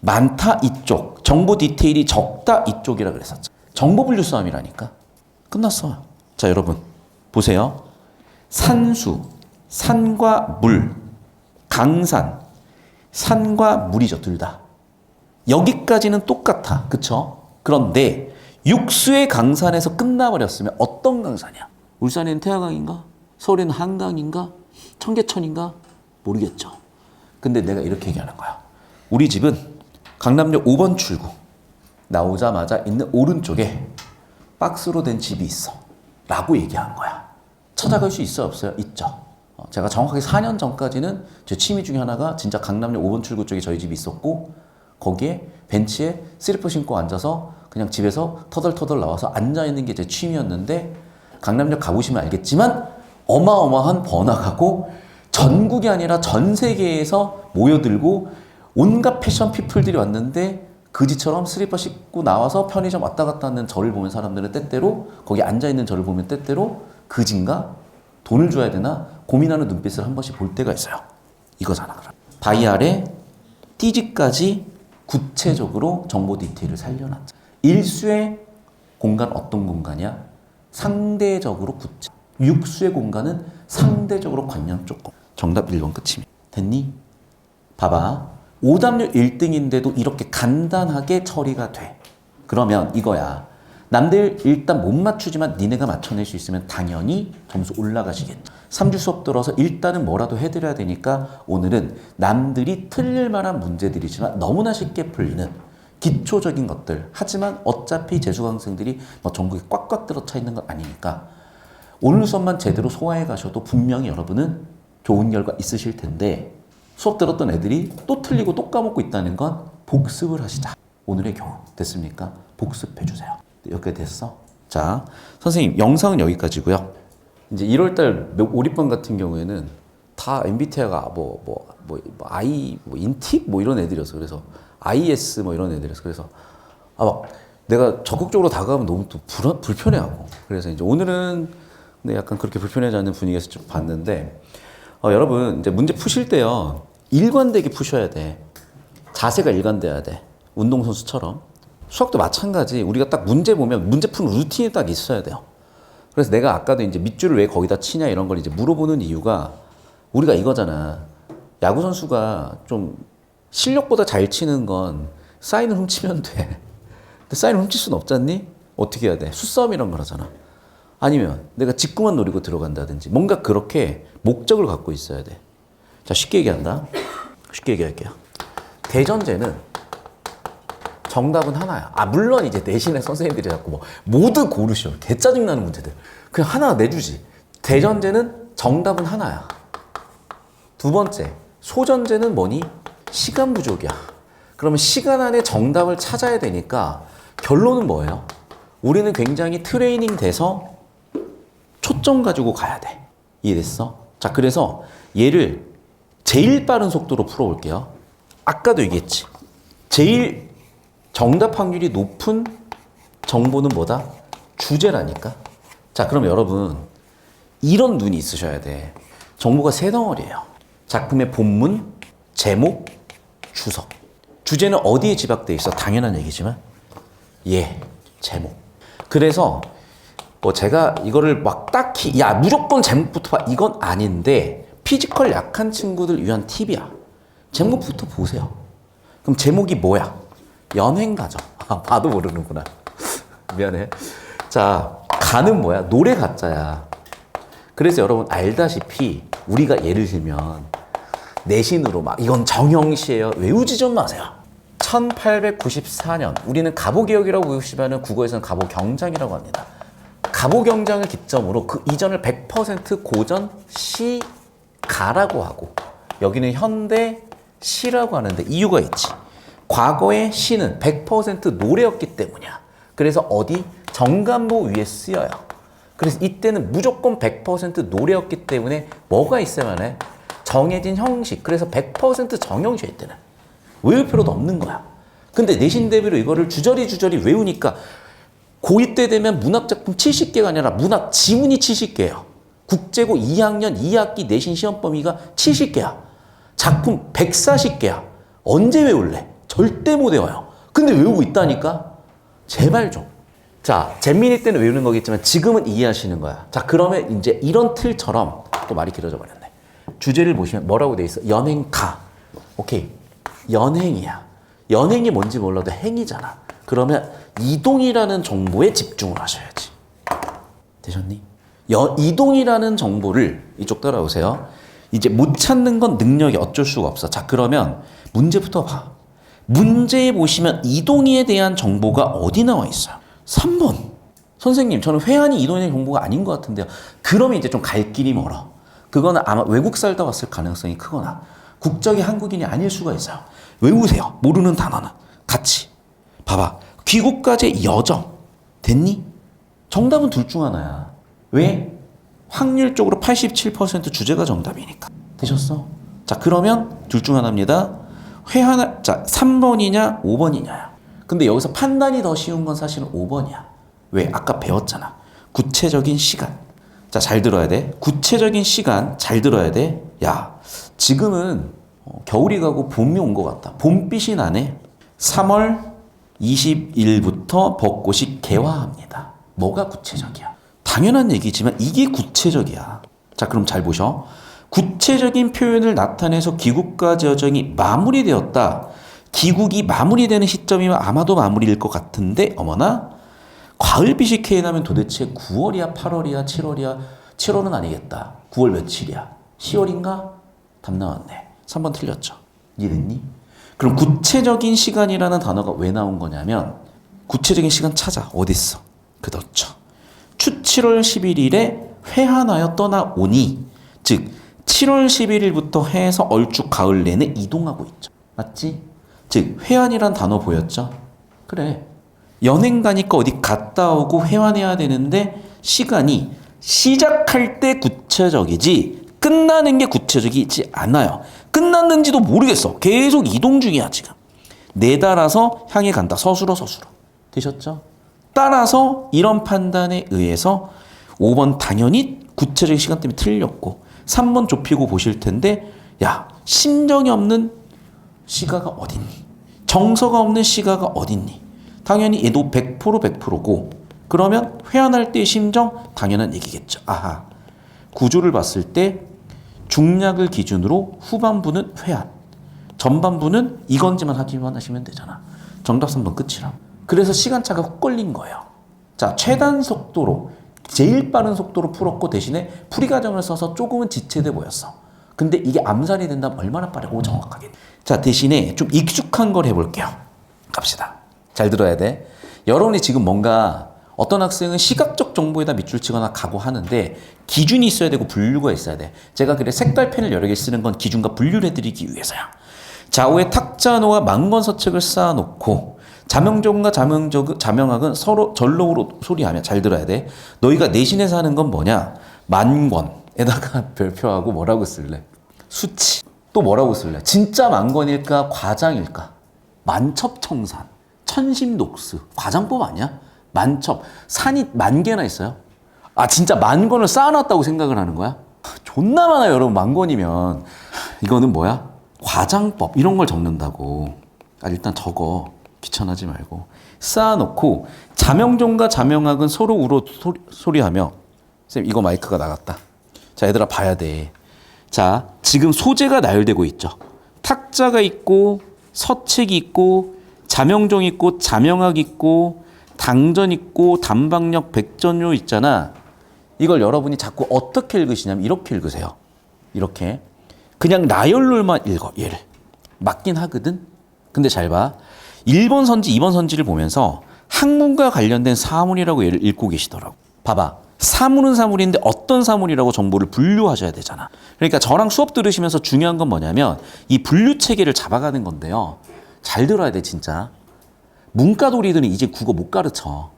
많다 이쪽, 정보 디테일이 적다 이쪽이라 그랬었죠. 정보 분류 싸움이라니까. 끝났어요. 자, 여러분 보세요. 산수, 산과 물, 강산, 산과 물이죠, 둘 다. 여기까지는 똑같아, 그쵸? 그런데 육수의 강산에서 끝나버렸으면 어떤 강산이야? 울산에는 태화강인가? 서울에는 한강인가? 청계천인가? 모르겠죠. 근데 내가 이렇게 얘기하는 거야. 우리 집은 강남역 5번 출구 나오자마자 있는 오른쪽에 박스로 된 집이 있어 라고 얘기한 거야. 찾아갈 수 있어요 없어요? 있죠. 제가 정확하게 4년 전까지는 제 취미 중에 하나가 진짜 강남역 5번 출구 쪽에 저희 집이 있었고 거기에 벤치에 슬리퍼 신고 앉아서 그냥 집에서 터덜터덜 나와서 앉아있는 게 제 취미였는데 강남역 가보시면 알겠지만 어마어마한 번화가고 전국이 아니라 전 세계에서 모여들고 온갖 패션 피플들이 왔는데 그지처럼 슬리퍼 신고 나와서 편의점 왔다 갔다 하는 저를 보면 사람들은 때때로 거기 앉아있는 저를 보면 때때로 그진가? 돈을 줘야 되나? 고민하는 눈빛을 한 번씩 볼 때가 있어요. 이거잖아. 바위 아래 띠지까지 구체적으로 정보 디테일을 살려놨죠. 일수의 공간 어떤 공간이야? 상대적으로 구체. 육수의 공간은 상대적으로 관념 조금. 정답 1번 끝입니다. 됐니? 봐봐. 오답률 1등인데도 이렇게 간단하게 처리가 돼. 그러면 이거야. 남들 일단 못 맞추지만 니네가 맞춰낼 수 있으면 당연히 점수 올라가시겠죠. 3주 수업 들어서 일단은 뭐라도 해드려야 되니까 오늘은 남들이 틀릴 만한 문제들이지만 너무나 쉽게 풀리는 기초적인 것들. 하지만 어차피 재수강생들이 뭐 전국에 꽉꽉 들어차 있는 건 아니니까 오늘 수업만 제대로 소화해 가셔도 분명히 여러분은 좋은 결과 있으실 텐데 수업 들었던 애들이 또 틀리고 또 까먹고 있다는 건 복습을 하시자. 오늘의 교훈 됐습니까? 복습해 주세요. 여기까지 됐어? 자, 선생님 영상은 여기까지고요. 이제 1월달 오립반 같은 경우에는 다 MBTI가 인팁 이런 애들이었어. 그래서 IS 이런 애들이었어. 그래서 막 내가 적극적으로 다가가면 너무 또 불편해하고. 그래서 이제 오늘은 근데 약간 그렇게 불편하지 않는 분위기에서 좀 봤는데 여러분 이제 문제 푸실 때요 일관되게 푸셔야 돼. 자세가 일관돼야 돼. 운동선수처럼. 수학도 마찬가지. 우리가 딱 문제 보면 문제 푸는 루틴이 딱 있어야 돼요. 그래서 내가 아까도 이제 밑줄을 왜 거기다 치냐 이런 걸 이제 물어보는 이유가 우리가 이거잖아. 야구 선수가 좀 실력보다 잘 치는 건 사인을 훔치면 돼. 근데 사인을 훔칠 수는 없잖니? 어떻게 해야 돼? 수싸움 이런 걸 하잖아. 아니면 내가 직구만 노리고 들어간다든지 뭔가 그렇게 목적을 갖고 있어야 돼. 자, 쉽게 얘기한다. 쉽게 얘기할게요. 대전제는 정답은 하나야. 물론 이제 내신의 선생님들이 자꾸 모두 고르셔. 개 짜증나는 문제들. 그냥 하나 내주지. 대전제는 정답은 하나야. 두 번째, 소전제는 뭐니? 시간 부족이야. 그러면 시간 안에 정답을 찾아야 되니까 결론은 뭐예요? 우리는 굉장히 트레이닝 돼서 초점 가지고 가야 돼. 이해됐어? 자, 그래서 얘를 제일 빠른 속도로 풀어볼게요. 아까도 얘기했지. 제일 정답 확률이 높은 정보는 뭐다? 주제라니까. 자, 그럼 여러분 이런 눈이 있으셔야 돼. 정보가 세 덩어리예요. 작품의 본문, 제목, 주석. 주제는 어디에 집약돼 있어? 당연한 얘기지만 제목. 그래서 제가 이거를 막 딱히 무조건 제목부터 봐 이건 아닌데 피지컬 약한 친구들 위한 팁이야. 제목부터 보세요. 그럼 제목이 뭐야? 연행가죠. 봐도 모르는구나. 미안해. 자, 가는 뭐야? 노래 가짜야. 그래서 여러분 알다시피 우리가 예를 들면 내신으로 이건 정형시예요. 외우지 좀 마세요. 1894년 우리는 갑오개혁이라고 외우시면 국어에서는 갑오경장이라고 합니다. 갑오경장을 기점으로 그 이전을 100% 고전 시가라고 하고 여기는 현대 시라고 하는데 이유가 있지. 과거의 시는 100% 노래였기 때문이야. 그래서 어디? 정간보 위에 쓰여요. 그래서 이때는 무조건 100% 노래였기 때문에 뭐가 있어야만 해? 정해진 형식. 그래서 100% 정형시야 이때는. 외울 필요도 없는 거야. 근데 내신 대비로 이거를 주저리 외우니까 고2 때 되면 문학작품 70개가 아니라 문학 지문이 70개예요. 국제고 2학년 2학기 내신 시험 범위가 70개야. 작품 140개야. 언제 외울래? 절대 못 외워요. 근데 외우고 있다니까? 제발 좀. 자, 잼민이 때는 외우는 거겠지만 지금은 이해하시는 거야. 자, 그러면 이제 이런 틀처럼 또 말이 길어져 버렸네. 주제를 보시면 뭐라고 돼 있어? 연행가. 오케이. 연행이야. 연행이 뭔지 몰라도 행이잖아. 그러면 이동이라는 정보에 집중을 하셔야지. 되셨니? 이동이라는 정보를 이쪽 따라오세요. 이제 못 찾는 건 능력이 어쩔 수가 없어. 자, 그러면 문제부터 봐. 문제에 보시면 이동이에 대한 정보가 어디 나와 있어요? 3번. 선생님, 저는 회한이 이동의 정보가 아닌 것 같은데요. 그러면 이제 좀 갈 길이 멀어. 그거는 아마 외국 살다 왔을 가능성이 크거나 국적이 한국인이 아닐 수가 있어요. 외우세요. 모르는 단어는. 같이. 봐봐. 귀국까지 여정. 됐니? 정답은 둘 중 하나야. 왜? 확률적으로 87% 주제가 정답이니까. 되셨어? 자, 그러면 둘 중 하나입니다. 자, 3번이냐, 5번이냐야. 근데 여기서 판단이 더 쉬운 건 사실은 5번이야. 왜? 아까 배웠잖아. 구체적인 시간. 자, 잘 들어야 돼. 구체적인 시간 잘 들어야 돼. 야, 지금은 겨울이 가고 봄이 온 것 같다. 봄빛이 나네. 3월 20일부터 벚꽃이 개화합니다. 뭐가 구체적이야? 당연한 얘기지만 이게 구체적이야. 자, 그럼 잘 보셔. 구체적인 표현을 나타내서 귀국까지 여정이 마무리되었다. 귀국이 마무리되는 시점이면 아마도 마무리일 것 같은데 어머나 가을빛이 캐나면 도대체 9월이야 8월이야 7월이야 7월은 아니겠다. 9월 며칠이야? 10월인가? 답 나왔네. 3번 틀렸죠. 이해됐니? 그럼 구체적인 시간이라는 단어가 왜 나온 거냐면 구체적인 시간 찾아. 어딨어? 그렇죠. 추 7월 11일에 회하나여 떠나오니 즉 7월 11일부터 해서 얼추 가을 내내 이동하고 있죠. 맞지? 즉 회한이란 단어 보였죠? 그래. 연행 가니까 어디 갔다 오고 회환해야 되는데 시간이 시작할 때 구체적이지 끝나는 게 구체적이지 않아요. 끝났는지도 모르겠어. 계속 이동 중이야 지금. 내달아서 향해 간다. 서술어. 되셨죠? 따라서 이런 판단에 의해서 5번 당연히 구체적인 시간 때문에 틀렸고 3번 좁히고 보실 텐데 야 심정이 없는 시가가 어딨니? 정서가 없는 시가가 어딨니? 당연히 얘도 100%고 그러면 회한할 때의 심정 당연한 얘기겠죠. 아하. 구조를 봤을 때 중략을 기준으로 후반부는 회한, 전반부는 이건지만 하기만 하시면 되잖아. 정답 3번 끝이라. 그래서 시간차가 훅 걸린 거예요. 자, 최단 속도로 제일 빠른 속도로 풀었고 대신에 풀이 과정을 써서 조금은 지체돼 보였어. 근데 이게 암산이 된다면 얼마나 빠르고 정확하게. 자, 대신에 좀 익숙한 걸 해볼게요. 갑시다. 잘 들어야 돼. 여러분이 지금 뭔가 어떤 학생은 시각적 정보에다 밑줄 치거나 각오하는데 기준이 있어야 되고 분류가 있어야 돼. 제가 그래 색깔 펜을 여러 개 쓰는 건 기준과 분류를 해드리기 위해서야. 좌우에 탁자노와 망건서책을 쌓아놓고 자명종과 자명학은 서로 전록으로 소리하며 잘 들어야 돼. 너희가 내신에서 하는 건 뭐냐? 만권에다가 별표하고 뭐라고 쓸래? 수치. 또 뭐라고 쓸래? 진짜 만권일까? 과장일까? 만첩청산. 천심독스. 과장법 아니야? 만첩. 산이 10,000개나 있어요? 아, 진짜 10,000권을 쌓아놨다고 생각을 하는 거야? 존나 많아요, 여러분. 10,000권이면. 이거는 뭐야? 과장법. 이런 걸 적는다고. 아, 일단 적어. 귀찮아하지 말고. 쌓아놓고, 자명종과 자명학은 서로 우러 소리하며. 쌤, 이거 마이크가 나갔다. 자, 얘들아, 봐야 돼. 자, 지금 소재가 나열되고 있죠. 탁자가 있고, 서책이 있고, 자명종 있고, 자명학 있고, 당전 있고, 단방역, 백전요 있잖아. 이걸 여러분이 자꾸 어떻게 읽으시냐면 이렇게 읽으세요. 이렇게. 그냥 나열로만 읽어, 얘를. 맞긴 하거든? 근데 잘 봐. 1번 선지, 2번 선지를 보면서 학문과 관련된 사물이라고 얘를 읽고 계시더라고. 봐봐. 사물은 사물인데 어떤 사물이라고 정보를 분류하셔야 되잖아. 그러니까 저랑 수업 들으시면서 중요한 건 뭐냐면 이 분류 체계를 잡아가는 건데요. 잘 들어야 돼, 진짜. 문과돌이들은 이제 국어 못 가르쳐.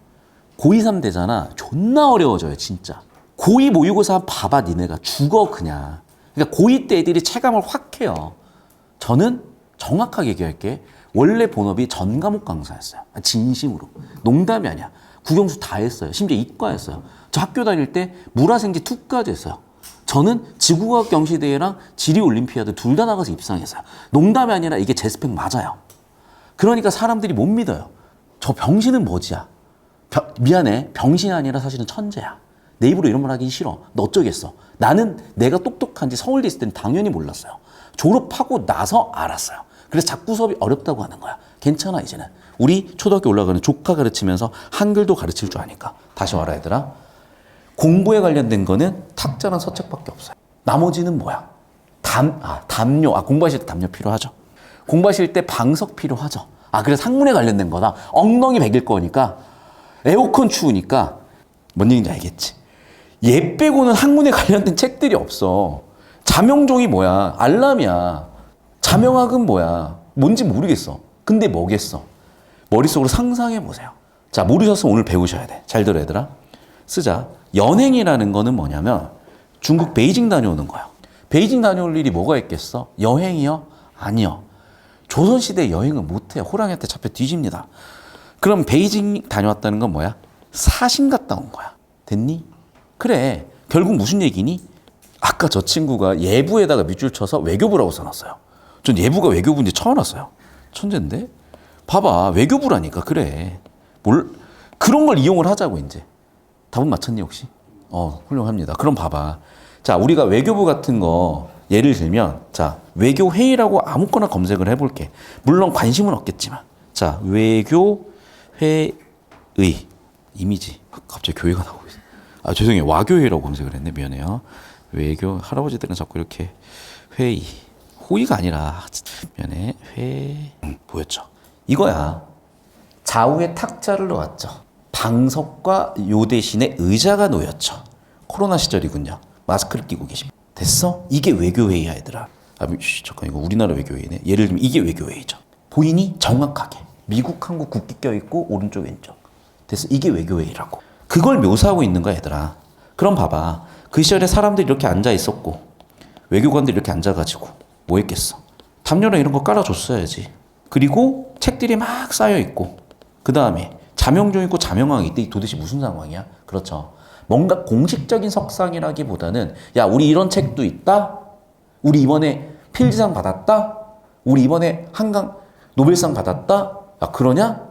고2, 3 되잖아. 존나 어려워져요, 진짜. 고2 모의고사 봐봐, 니네가. 죽어, 그냥. 그러니까 고2 때 애들이 체감을 확 해요. 저는 정확하게 얘기할게. 원래 본업이 전 과목 강사였어요. 진심으로. 농담이 아니야. 국영수 다 했어요. 심지어 이과였어요. 저 학교 다닐 때 물화생지 2까지 했어요. 저는 지구과학 경시대회랑 지리올림피아드 둘 다 나가서 입상했어요. 농담이 아니라 이게 제 스펙 맞아요. 그러니까 사람들이 못 믿어요. 저 병신은 뭐지야? 미안해. 병신이 아니라 사실은 천재야. 내 입으로 이런 말 하기 싫어. 너 어쩌겠어. 나는 내가 똑똑한지 서울대 있을 때는 당연히 몰랐어요. 졸업하고 나서 알았어요. 그래서 자꾸 수업이 어렵다고 하는 거야. 괜찮아, 이제는. 우리 초등학교 올라가는 조카 가르치면서 한글도 가르칠 줄 아니까. 다시 와라, 얘들아. 공부에 관련된 거는 탁자랑 서책밖에 없어요. 나머지는 뭐야? 담요. 공부하실 때 담요 필요하죠. 공부하실 때 방석 필요하죠. 그래서 학문에 관련된 거다. 엉덩이 베길 거니까 에어컨 추우니까 뭔 얘기인지 알겠지? 얘 빼고는 학문에 관련된 책들이 없어. 자명종이 뭐야? 알람이야. 자명학은 뭐야? 뭔지 모르겠어. 근데 뭐겠어? 머릿속으로 상상해 보세요. 자, 모르셨으면 오늘 배우셔야 돼. 잘 들어 얘들아. 쓰자. 연행이라는 거는 뭐냐면 중국 베이징 다녀오는 거야. 베이징 다녀올 일이 뭐가 있겠어? 여행이요? 아니요. 조선시대 여행은 못해. 호랑이한테 잡혀 뒤집니다. 그럼 베이징 다녀왔다는 건 뭐야? 사신 갔다 온 거야. 됐니? 그래. 결국 무슨 얘기니? 아까 저 친구가 예부에다가 밑줄 쳐서 외교부라고 써놨어요. 전 예부가 외교부인지 처음 알았어요. 천재인데? 봐봐. 외교부라니까. 그래. 그런 걸 이용을 하자고 이제. 답은 맞췄니 혹시? 훌륭합니다. 그럼 봐봐. 자, 우리가 외교부 같은 거 예를 들면 자, 외교회의라고 아무거나 검색을 해볼게. 물론 관심은 없겠지만. 자, 외교회의 이미지. 갑자기 교회가 나오고 있어. 죄송해요. 와교회라고 검색을 했네. 미안해요. 외교 할아버지들은 자꾸 이렇게 회의. 호의가 아니라 미안해. 보였죠? 이거야. 좌우에 탁자를 놓았죠. 방석과 요 대신에 의자가 놓였죠. 코로나 시절이군요. 마스크를 끼고 계십니다. 됐어? 이게 외교회의야 얘들아. 잠깐 이거 우리나라 외교회의네. 예를 들면 이게 외교회의죠. 보이니? 정확하게. 미국, 한국 국기 껴있고 오른쪽 왼쪽. 됐어? 이게 외교회의라고. 그걸 묘사하고 있는 거야 얘들아. 그럼 봐봐. 그 시절에 사람들이 이렇게 앉아 있었고 외교관들이 이렇게 앉아가지고 뭐 했겠어? 담요랑 이런 거 깔아줬어야지. 그리고 책들이 막 쌓여있고 그 다음에 자명종 있고 자명왕이 있대. 도대체 무슨 상황이야? 그렇죠. 뭔가 공식적인 석상이라기보다는 야 우리 이런 책도 있다. 우리 이번에 필즈상 받았다. 우리 이번에 한강 노벨상 받았다. 야 그러냐?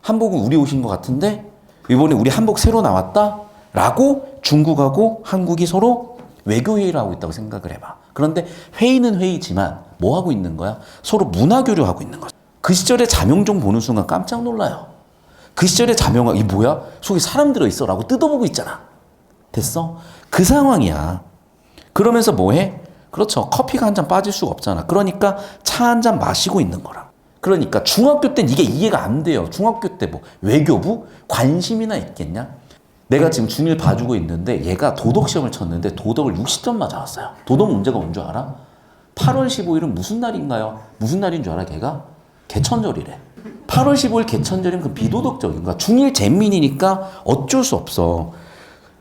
한복은 우리 옷인 것 같은데 이번에 우리 한복 새로 나왔다. 라고 중국하고 한국이 서로 외교회의를 하고 있다고 생각을 해봐. 그런데 회의는 회의지만 뭐 하고 있는 거야? 서로 문화교류하고 있는 거야. 그 시절에 자명종 보는 순간 깜짝 놀라요. 그 시절에 자명왕 이 뭐야? 속에 사람 들어있어 라고 뜯어보고 있잖아. 됐어? 그 상황이야. 그러면서 뭐해? 그렇죠. 커피가 한 잔 빠질 수가 없잖아. 그러니까 차 한 잔 마시고 있는 거라. 그러니까 중학교 때는 이게 이해가 안 돼요. 중학교 때 뭐 외교부? 관심이나 있겠냐? 내가 지금 중1 봐주고 있는데 얘가 도덕 시험을 쳤는데 도덕을 60점 맞아왔어요. 도덕 문제가 뭔 줄 알아? 8월 15일은 무슨 날인가요? 무슨 날인 줄 알아 걔가? 개천절이래. 8월 15일 개천절이면 그 비도덕적인 거야. 중1 잼민이니까 어쩔 수 없어.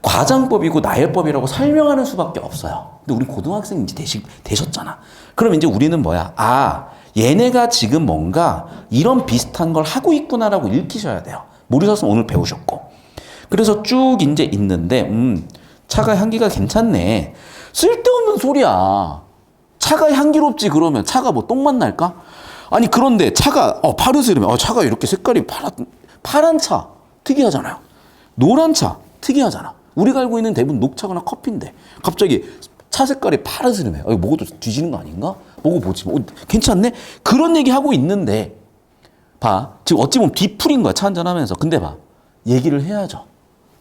과장법이고 나열법이라고 설명하는 수밖에 없어요. 근데 우리 고등학생 이제 되셨잖아. 그럼 이제 우리는 뭐야? 얘네가 지금 뭔가 이런 비슷한 걸 하고 있구나라고 읽히셔야 돼요. 모르셨으면 오늘 배우셨고. 그래서 쭉 이제 있는데, 차가 향기가 괜찮네. 쓸데없는 소리야. 차가 향기롭지 그러면 차가 뭐 똥맛 날까? 아니 그런데 차가 파르스르면 차가 이렇게 색깔이 파란 차 특이하잖아요. 노란 차 특이하잖아. 우리가 알고 있는 대부분 녹차거나 커피인데 갑자기 차 색깔이 파르스름해. 먹어도 뒤지는 거 아닌가? 먹어보지. 괜찮네? 그런 얘기 하고 있는데 봐. 지금 어찌 보면 뒤풀인 거야. 차 한잔하면서. 근데 봐. 얘기를 해야죠.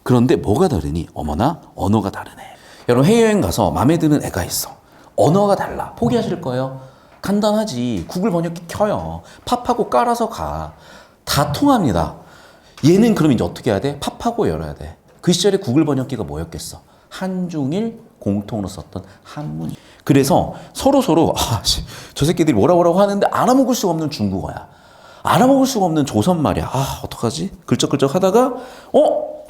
그런데 뭐가 다르니? 어머나 언어가 다르네. 여러분 해외여행 가서 마음에 드는 애가 있어. 언어가 달라. 포기하실 거예요? 간단하지. 구글 번역기 켜요. 팝하고 깔아서 가. 다 통합니다. 얘는 그럼 이제 어떻게 해야 돼? 팝하고 열어야 돼. 그 시절에 구글 번역기가 뭐였겠어? 한중일 공통으로 썼던 한문. 그래서 서로 저 새끼들이 뭐라고 하는데 알아먹을 수가 없는 중국어야. 알아먹을 수가 없는 조선 말이야. 어떡하지? 글쩍글쩍 하다가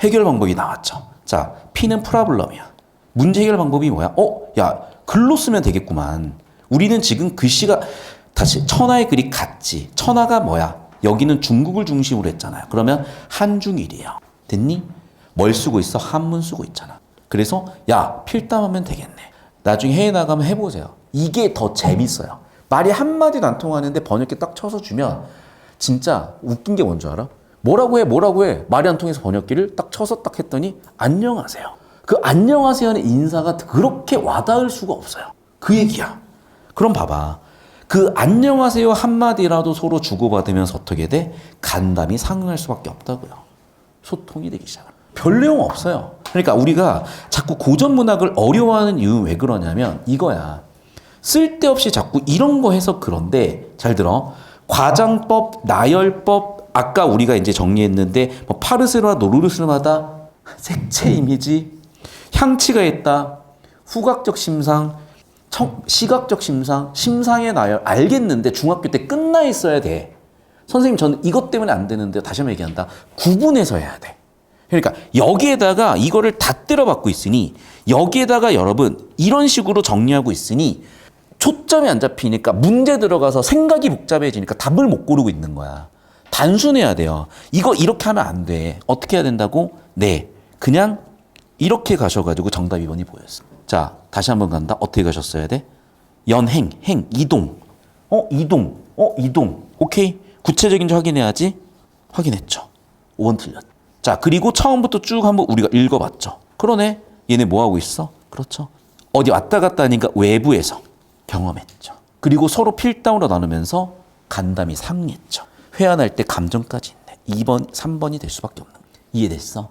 해결 방법이 나왔죠. 자, P는 프라블럼이야. 문제 해결 방법이 뭐야? 야, 글로 쓰면 되겠구만. 우리는 지금 글씨가 다시 천하의 글이 같지. 천하가 뭐야? 여기는 중국을 중심으로 했잖아요. 그러면 한중일이에요. 됐니? 뭘 쓰고 있어? 한문 쓰고 있잖아. 그래서 야, 필담하면 되겠네. 나중에 해외 나가면 해보세요. 이게 더 재밌어요. 말이 한마디도 안 통하는데 번역기 딱 쳐서 주면 진짜 웃긴 게 뭔 줄 알아? 뭐라고 해. 말이 안 통해서 번역기를 딱 쳐서 딱 했더니 안녕하세요. 그 안녕하세요는 인사가 그렇게 와닿을 수가 없어요. 그 얘기야. 그럼 봐봐. 그 안녕하세요 한마디라도 서로 주고받으면서 어떻게 돼? 간담이 상응할 수밖에 없다고요. 소통이 되기 시작합니다. 별 내용 없어요. 그러니까 우리가 자꾸 고전 문학을 어려워하는 이유는 왜 그러냐면 이거야. 쓸데없이 자꾸 이런 거 해서 그런데 잘 들어. 과장법, 나열법, 아까 우리가 이제 정리했는데 뭐 파르스르와 노르르스름하다 색채 이미지, 향치가 있다, 후각적 심상, 시각적 심상, 심상의 나열 알겠는데 중학교 때 끝나 있어야 돼. 선생님 저는 이것 때문에 안 되는데 다시 한번 얘기한다. 구분해서 해야 돼. 그러니까 여기에다가 이거를 다 때려박고 있으니 여기에다가 여러분 이런 식으로 정리하고 있으니 초점이 안 잡히니까 문제 들어가서 생각이 복잡해지니까 답을 못 고르고 있는 거야. 단순해야 돼요. 이거 이렇게 하면 안 돼. 어떻게 해야 된다고? 네. 그냥 이렇게 가셔가지고 정답 2번이 보였어. 자, 다시 한번 간다. 어떻게 가셨어야 돼? 연행, 행, 이동. 이동. 이동. 오케이. 구체적인지 확인해야지. 확인했죠. 5번 틀렸죠. 자, 그리고 처음부터 쭉 한번 우리가 읽어봤죠. 그러네. 얘네 뭐 하고 있어? 그렇죠. 어디 왔다 갔다 하니까 외부에서 경험했죠. 그리고 서로 필담으로 나누면서 간담이 상했죠. 회한할 때 감정까지 있네. 2번, 3번이 될 수밖에 없는 거야. 이해됐어?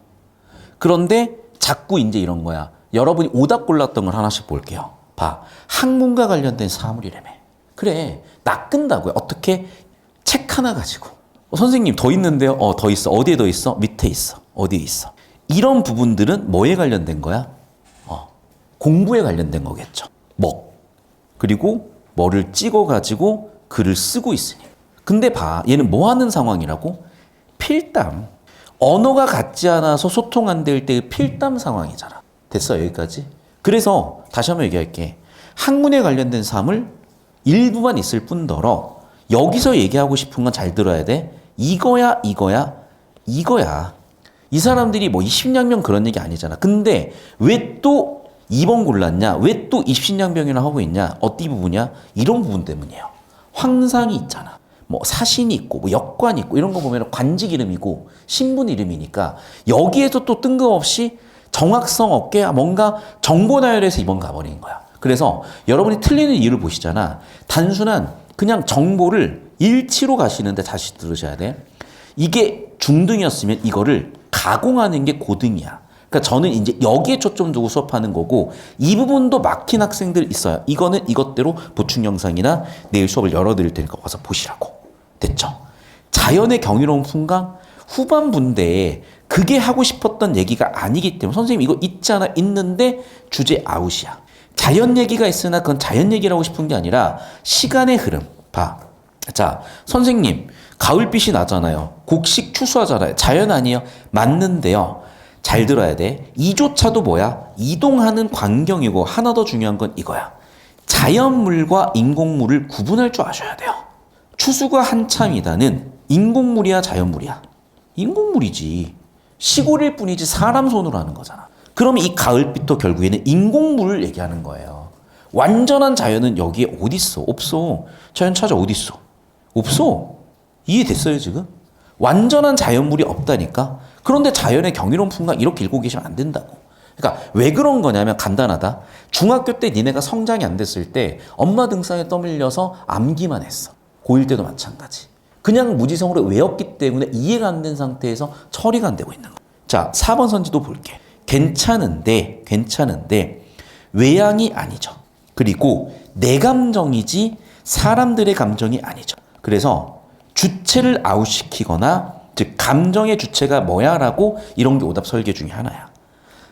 그런데 자꾸 이제 이런 거야. 여러분이 오답 골랐던 걸 하나씩 볼게요. 봐. 학문과 관련된 사물이라며. 그래. 낚은다고요. 어떻게? 책 하나 가지고. 선생님 더 있는데요? 더 있어. 어디에 더 있어? 밑에 있어. 어디에 있어? 이런 부분들은 뭐에 관련된 거야? 공부에 관련된 거겠죠. 그리고 뭐를 찍어가지고 글을 쓰고 있으니. 근데 봐. 얘는 뭐 하는 상황이라고? 필담. 언어가 같지 않아서 소통 안 될 때의 필담 상황이잖아. 됐어, 여기까지? 그래서 다시 한번 얘기할게. 학문에 관련된 사물 일부만 있을 뿐더러 여기서 얘기하고 싶은 건 잘 들어야 돼. 이거야. 이 사람들이 뭐 입신양명 그런 얘기 아니잖아. 근데 왜 또 2번 골랐냐? 왜 또 입신양명이나 하고 있냐? 어디 부분이야? 이런 부분 때문이에요. 황상이 있잖아. 뭐 사신이 있고 뭐 역관이 있고 이런 거 보면 관직 이름이고 신분 이름이니까 여기에서 또 뜬금없이 정확성 없게 뭔가 정보 나열해서 2번 가버린 거야. 그래서 여러분이 틀리는 이유를 보시잖아. 단순한 그냥 정보를 일치로 가시는데 다시 들으셔야 돼. 이게 중등이었으면 이거를 가공하는 게 고등이야. 그러니까 저는 이제 여기에 초점 두고 수업하는 거고 이 부분도 막힌 학생들 있어요. 이거는 이것대로 보충 영상이나 내일 수업을 열어드릴 테니까 와서 보시라고. 됐죠? 자연의 경이로운 풍광 후반부인데 그게 하고 싶었던 얘기가 아니기 때문에 선생님 이거 있잖아 있는데 주제 아웃이야. 자연 얘기가 있으나 그건 자연 얘기를 하고 싶은 게 아니라 시간의 흐름. 봐. 자, 선생님 가을빛이 나잖아요. 곡식 추수하잖아요. 자연 아니에요? 맞는데요. 잘 들어야 돼. 이조차도 뭐야? 이동하는 광경이고 하나 더 중요한 건 이거야. 자연물과 인공물을 구분할 줄 아셔야 돼요. 추수가 한참이다는 인공물이야 자연물이야? 인공물이지. 시골일 뿐이지 사람 손으로 하는 거잖아. 그럼 이 가을빛도 결국에는 인공물을 얘기하는 거예요. 완전한 자연은 여기에 어디 있어? 없어. 자연 찾아 어디 있어? 없어. 이해됐어요 지금? 완전한 자연물이 없다니까. 그런데 자연의 경이로운 풍광 이렇게 읽고 계시면 안 된다고. 그러니까 왜 그런 거냐면 간단하다. 중학교 때 니네가 성장이 안 됐을 때 엄마 등상에 떠밀려서 암기만 했어. 고1 때도 마찬가지. 그냥 무지성으로 외웠기 때문에 이해가 안 된 상태에서 처리가 안 되고 있는 거야. 자, 4번 선지도 볼게. 괜찮은데 외양이 아니죠. 그리고 내 감정이지 사람들의 감정이 아니죠. 그래서 주체를 아웃시키거나 즉 감정의 주체가 뭐야 라고 이런 게 오답 설계 중에 하나야.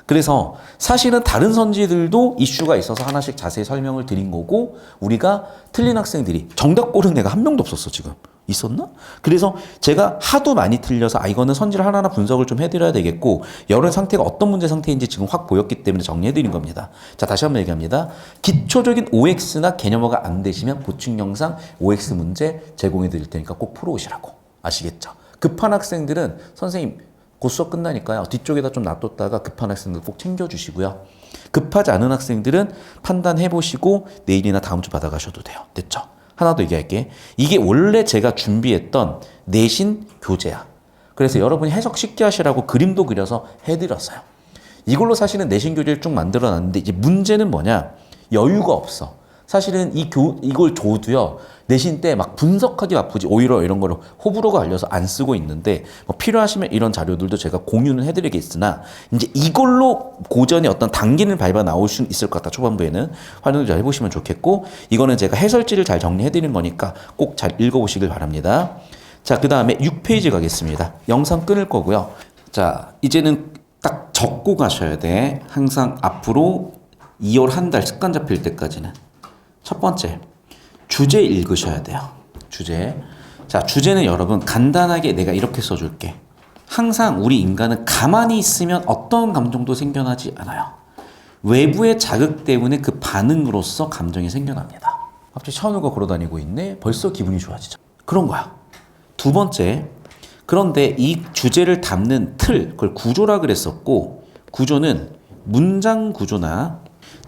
그래서 사실은 다른 선지들도 이슈가 있어서 하나씩 자세히 설명을 드린 거고 우리가 틀린 학생들이 정답 고른 애가 한 명도 없었어 지금. 있었나? 그래서 제가 하도 많이 틀려서 이거는 선지를 하나하나 분석을 좀 해드려야 되겠고 여러 상태가 어떤 문제 상태인지 지금 확 보였기 때문에 정리해드린 겁니다. 자, 다시 한번 얘기합니다. 기초적인 OX나 개념어가 안 되시면 보충 영상 OX 문제 제공해드릴 테니까 꼭 풀어오시라고. 아시겠죠? 급한 학생들은 선생님 곧 수업 끝나니까요. 뒤쪽에다 좀 놔뒀다가 급한 학생들 꼭 챙겨주시고요. 급하지 않은 학생들은 판단해보시고 내일이나 다음 주 받아가셔도 돼요. 됐죠? 하나 더 얘기할게. 이게 원래 제가 준비했던 내신 교재야. 그래서 여러분이 해석 쉽게 하시라고 그림도 그려서 해드렸어요. 이걸로 사실은 내신 교재를 쭉 만들어놨는데 이제 문제는 뭐냐? 여유가 없어. 사실은 이걸 줘도요. 내신 때 막 분석하기 바쁘지 오히려 이런 거를 호불호가 알려서 안 쓰고 있는데 뭐 필요하시면 이런 자료들도 제가 공유는 해드리겠으나 이제 이걸로 고전의 어떤 단계를 밟아 나올 수는 있을 것 같다. 초반부에는 활용을 잘 해보시면 좋겠고 이거는 제가 해설지를 잘 정리해드린 거니까 꼭 잘 읽어보시길 바랍니다. 자, 그 다음에 6페이지 가겠습니다. 영상 끊을 거고요. 자, 이제는 딱 적고 가셔야 돼. 항상 앞으로 2월 한 달 습관 잡힐 때까지는. 첫 번째, 주제 읽으셔야 돼요. 주제. 자, 주제는 여러분 간단하게 내가 이렇게 써줄게. 항상 우리 인간은 가만히 있으면 어떤 감정도 생겨나지 않아요. 외부의 자극 때문에 그 반응으로서 감정이 생겨납니다. 갑자기 샤오누가 걸어다니고 있네? 벌써 기분이 좋아지죠. 그런 거야. 두 번째, 그런데 이 주제를 담는 틀, 그걸 구조라 그랬었고, 구조는 문장 구조나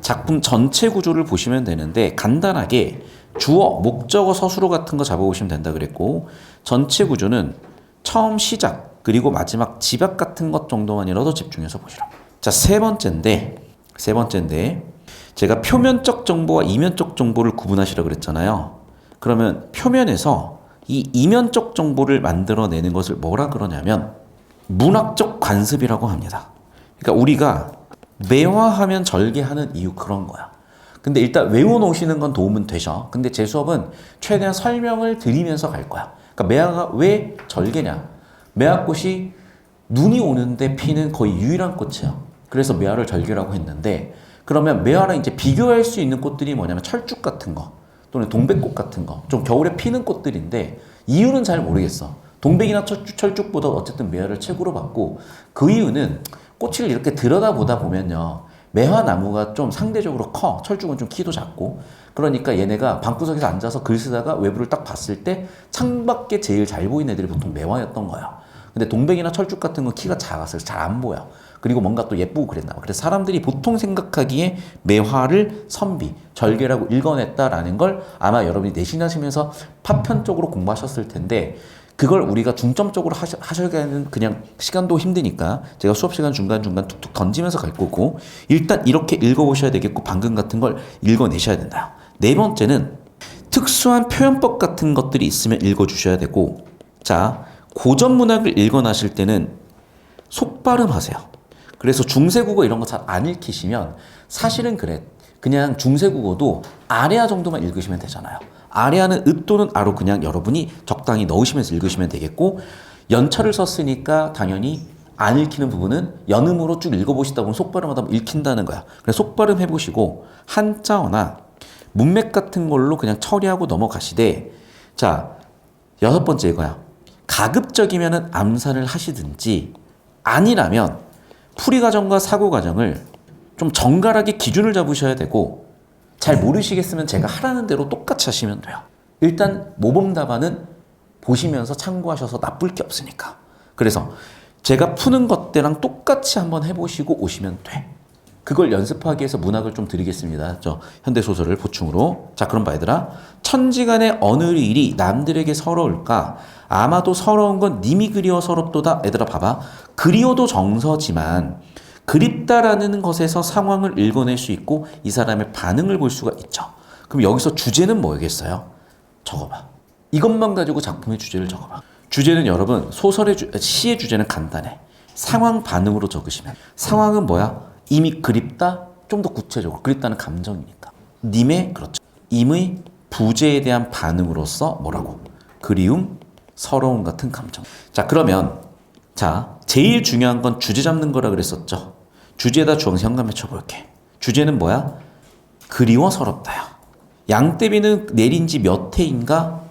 작품 전체 구조를 보시면 되는데, 간단하게 주어, 목적어, 서술어 같은 거 잡아보시면 된다 그랬고, 전체 구조는 처음 시작, 그리고 마지막 집약 같은 것 정도만이라도 집중해서 보시라고. 자, 세 번째인데, 제가 표면적 정보와 이면적 정보를 구분하시라고 그랬잖아요. 그러면 표면에서 이 이면적 정보를 만들어내는 것을 뭐라 그러냐면 문학적 관습이라고 합니다. 그러니까 우리가 매화하면 절개하는 이유 그런 거야. 근데 일단 외워놓으시는 건 도움은 되셔. 근데 제 수업은 최대한 설명을 드리면서 갈 거야. 그러니까 매화가 왜 절개냐. 매화꽃이 눈이 오는데 피는 거의 유일한 꽃이에요. 그래서 매화를 절개라고 했는데 그러면 매화랑 이제 비교할 수 있는 꽃들이 뭐냐면 철쭉 같은 거 또는 동백꽃 같은 거 좀 겨울에 피는 꽃들인데 이유는 잘 모르겠어. 동백이나 철쭉보다 어쨌든 매화를 최고로 봤고 그 이유는 꽃을 이렇게 들여다보다 보면요. 매화나무가 좀 상대적으로 커. 철쭉은 좀 키도 작고 그러니까 얘네가 방구석에서 앉아서 글 쓰다가 외부를 딱 봤을 때 창밖에 제일 잘 보이는 애들이 보통 매화였던 거야. 근데 동백이나 철쭉 같은 건 키가 작아서 잘 안 보여. 그리고 뭔가 또 예쁘고 그랬나 봐. 그래서 사람들이 보통 생각하기에 매화를 선비, 절개라고 읽어냈다라는 걸 아마 여러분이 내신하시면서 파편적으로 공부하셨을 텐데 그걸 우리가 중점적으로 하셔야하는 그냥 시간도 힘드니까 제가 수업 시간 중간중간 툭툭 던지면서 갈 거고 일단 이렇게 읽어보셔야 되겠고 방금 같은 걸 읽어내셔야 된다. 네 번째는 특수한 표현법 같은 것들이 있으면 읽어주셔야 되고 자 고전 문학을 읽어나실 때는 속발음 하세요. 그래서 중세국어 이런 거 잘 안 읽히시면 사실은 그래. 그냥 중세국어도 아래아 정도만 읽으시면 되잖아요. 아래아는 읍 또는 아로 그냥 여러분이 적당히 넣으시면서 읽으시면 되겠고 연철을 썼으니까 당연히 안 읽히는 부분은 연음으로 쭉 읽어보시다 보면 속발음하다 보면 읽힌다는 거야. 그래서 속발음 해보시고 한자어나 문맥 같은 걸로 그냥 처리하고 넘어가시되 자 여섯 번째 이거야. 가급적이면 암산을 하시든지 아니라면 풀이 과정과 사고 과정을 좀 정갈하게 기준을 잡으셔야 되고 잘 모르시겠으면 제가 하라는 대로 똑같이 하시면 돼요. 일단 모범 답안은 보시면서 참고하셔서 나쁠 게 없으니까. 그래서 제가 푸는 것들랑 똑같이 한번 해보시고 오시면 돼. 그걸 연습하기 위해서 문학을 좀 드리겠습니다. 저 현대소설을 보충으로. 자 그럼 봐 얘들아. 천지간에 어느 일이 남들에게 서러울까? 아마도 서러운 건 님이 그리워 서럽도다. 얘들아 봐봐. 그리워도 정서지만 그립다라는 것에서 상황을 읽어낼 수 있고 이 사람의 반응을 볼 수가 있죠. 그럼 여기서 주제는 뭐겠어요? 적어봐. 이것만 가지고 작품의 주제를 적어봐. 주제는 여러분 시의 주제는 간단해. 상황 반응으로 적으시면 상황은 뭐야? 이미 그립다? 좀 더 구체적으로 그립다는 감정이니까 님의 그렇죠. 임의 부재에 대한 반응으로서 뭐라고? 그리움, 서러움 같은 감정. 자 그러면 자 제일 중요한 건 주제 잡는 거라 그랬었죠. 주제에다 주어서 현관에 쳐볼게. 주제는 뭐야? 그리워 서럽다야. 양떼비는 내린 지 몇 해인가?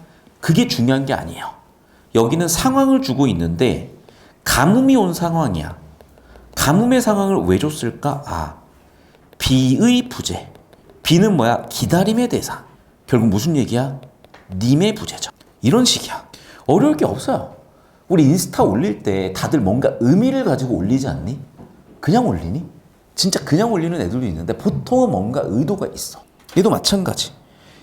그게 중요한 게 아니에요. 여기는 상황을 주고 있는데 가뭄이 온 상황이야. 가뭄의 상황을 왜 줬을까? 아, 비의 부재. 비는 뭐야? 기다림의 대상. 결국 무슨 얘기야? 님의 부재죠. 이런 식이야. 어려울 게 없어요. 우리 인스타 올릴 때 다들 뭔가 의미를 가지고 올리지 않니? 그냥 올리니? 진짜 그냥 올리는 애들도 있는데 보통은 뭔가 의도가 있어. 얘도 마찬가지.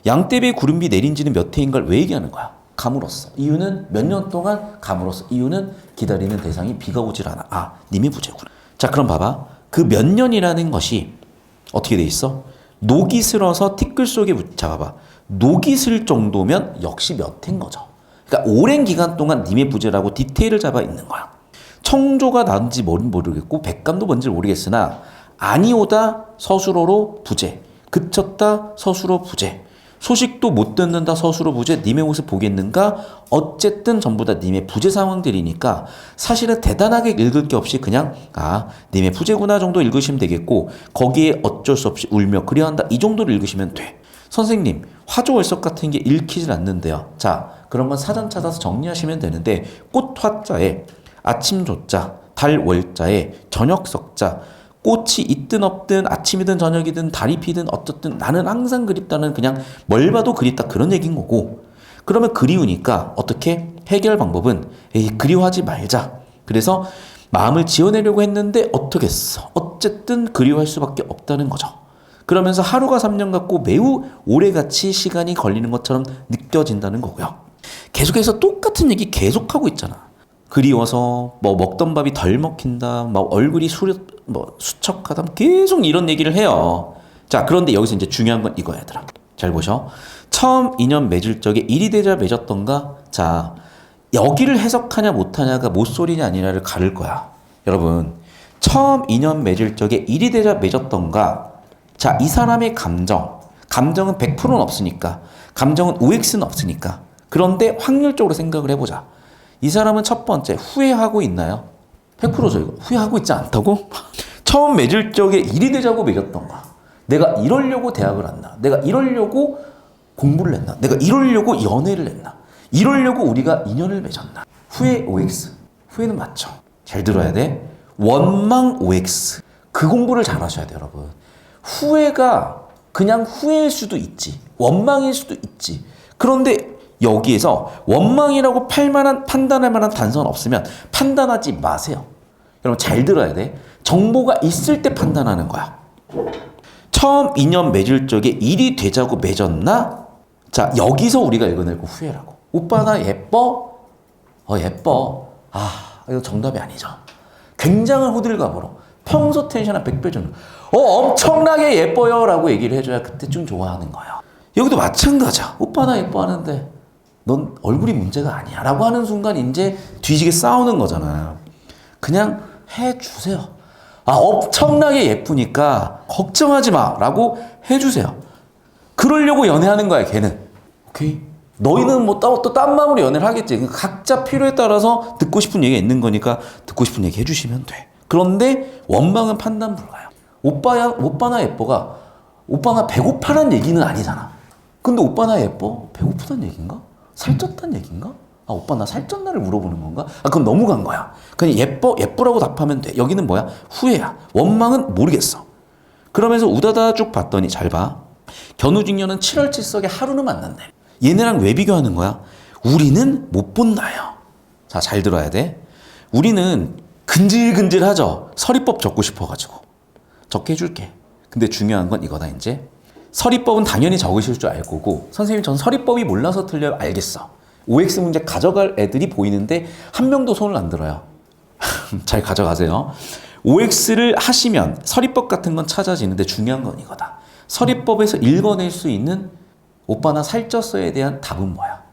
양떼비의 구름비 내린 지는 몇 해인가를 왜 얘기하는 거야? 가물었어. 이유는 몇 년 동안 가물었어. 이유는 기다리는 대상이 비가 오질 않아. 아, 님의 부재구나. 자 그럼 봐봐. 그 몇 년이라는 것이 어떻게 돼 있어? 녹이 슬어서 티끌 속에 잡아봐. 녹이 슬 정도면 역시 몇 해인 거죠. 그러니까 오랜 기간 동안 님의 부재라고 디테일을 잡아 있는 거야. 청조가 나은지 모르겠고 백감도 뭔지 모르겠으나 아니오다 서술어로 부재, 그쳤다 서술어 부재. 소식도 못 듣는다 서술어 부재 님의 모습 보겠는가? 어쨌든 전부 다 님의 부재 상황들이니까 사실은 대단하게 읽을 게 없이 그냥 님의 부재구나 정도 읽으시면 되겠고 거기에 어쩔 수 없이 울며 그리한다 이 정도를 읽으시면 돼. 선생님 화조월석 같은 게 읽히질 않는데요. 자 그런 건 사전 찾아서 정리하시면 되는데 꽃화자에 아침조자 달월자에 저녁석자 꽃이 있든 없든 아침이든 저녁이든 달이 피든 어쨌든 나는 항상 그립다는 그냥 뭘 봐도 그립다 그런 얘기인 거고 그러면 그리우니까 어떻게 해결 방법은 그리워하지 말자. 그래서 마음을 지어내려고 했는데 어떻게 했어. 어쨌든 그리워할 수밖에 없다는 거죠. 그러면서 하루가 3년 같고 매우 오래같이 시간이 걸리는 것처럼 느껴진다는 거고요. 계속해서 똑같은 얘기 계속하고 있잖아. 그리워서 뭐 먹던 밥이 덜 먹힌다, 막 얼굴이 수척하다, 계속 이런 얘기를 해요. 자, 그런데 여기서 이제 중요한 건 이거야, 얘들아. 잘 보셔. 처음 인연 맺을 적에 일이 되자 맺었던가? 자, 여기를 해석하냐 못하냐가 못소리냐 아니냐를 가를 거야. 여러분, 처음 인연 맺을 적에 일이 되자 맺었던가? 자, 이 사람의 감정은 100%는 없으니까, 감정은 OX는 없으니까. 그런데 확률적으로 생각을 해보자. 이 사람은 첫 번째 후회하고 있나요? 100%죠 이거. 후회하고 있지 않다고? 처음 맺을 적에 일이 되자고 맺었던가? 내가 이러려고 대학을 왔나? 내가 이러려고 공부를 했나? 내가 이러려고 연애를 했나? 이러려고 우리가 인연을 맺었나? 후회 OX. 후회는 맞죠. 잘 들어야 돼. 원망 OX. 그 공부를 잘 하셔야 돼요 여러분. 후회가 그냥 후회일 수도 있지. 원망일 수도 있지. 그런데 여기에서 원망이라고 판단할 만한 단서는 없으면 판단하지 마세요. 여러분 잘 들어야 돼. 정보가 있을 때 판단하는 거야. 처음 인연 맺을 적에 일이 되자고 맺었나? 자 여기서 우리가 읽어낼 거 후회라고. 오빠 나 예뻐? 예뻐. 이거 정답이 아니죠. 굉장한 호들갑으로 평소 텐션 한 100배 정도 엄청나게 예뻐요 라고 얘기를 해줘야 그때 좀 좋아하는 거예요. 여기도 마찬가지야. 오빠 나 예뻐하는데 넌 얼굴이 문제가 아니야 라고 하는 순간 이제 뒤지게 싸우는 거잖아요. 그냥 해주세요. 엄청나게 예쁘니까 걱정하지 마 라고 해주세요. 그러려고 연애하는 거야 걔는. 오케이? 너희는 뭐 또 딴 마음으로 연애를 하겠지. 각자 필요에 따라서 듣고 싶은 얘기가 있는 거니까 듣고 싶은 얘기 해주시면 돼. 그런데 원망은 판단 불가요. 오빠 나 예뻐가 오빠 나 배고파란 얘기는 아니잖아. 근데 오빠 나 예뻐? 배고프단 얘기인가? 살쪘단 얘기인가? 오빠 나 살쪘나를 물어보는 건가? 그건 너무 간 거야. 그냥 예쁘라고 답하면 돼. 여기는 뭐야? 후회야. 원망은 모르겠어. 그러면서 우다다 쭉 봤더니 잘 봐. 견우직녀는 7월 7석에 하루는 만난대. 얘네랑 왜 비교하는 거야? 우리는 못 본다요. 자, 잘 들어야 돼. 우리는 근질근질하죠. 서리법 적고 싶어가지고. 적게 해줄게. 근데 중요한 건 이거다 이제. 서리법은 당연히 적으실 줄 알 거고 선생님 전 서리법이 몰라서 틀려요. 알겠어. OX 문제 가져갈 애들이 보이는데 한 명도 손을 안 들어요. 잘 가져가세요. OX를 하시면 서리법 같은 건 찾아지는데 중요한 건 이거다. 서리법에서 읽어낼 수 있는 오빠 나 살쪘어에 대한 답은 뭐야?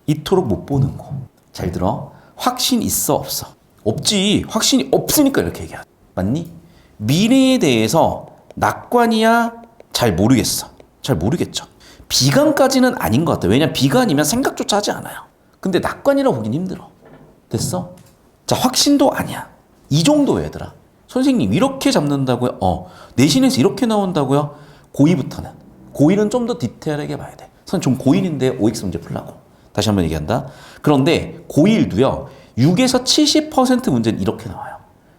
이토록 못 보는 거. 잘 들어. 확신 있어 없어? 없지. 확신이 없으니까 이렇게 얘기하지. 맞니? 미래에 대해서 낙관이야? 잘 모르겠어. 잘 모르겠죠. 비관까지는 아닌 것 같아. 왜냐면 비관이면 생각조차 하지 않아요. 근데 낙관이라고 보긴 힘들어. 됐어? 자, 확신도 아니야. 이 정도 얘들아. 선생님 이렇게 잡는다고요? 내신에서 이렇게 나온다고요? 고2부터는. 고1은 좀 더 디테일하게 봐야 돼. 선생님 좀 고1인데 OX 문제 풀라고. 다시 한번 얘기한다. 그런데 고1도요. 6에서 70% 문제는 이렇게 나와요.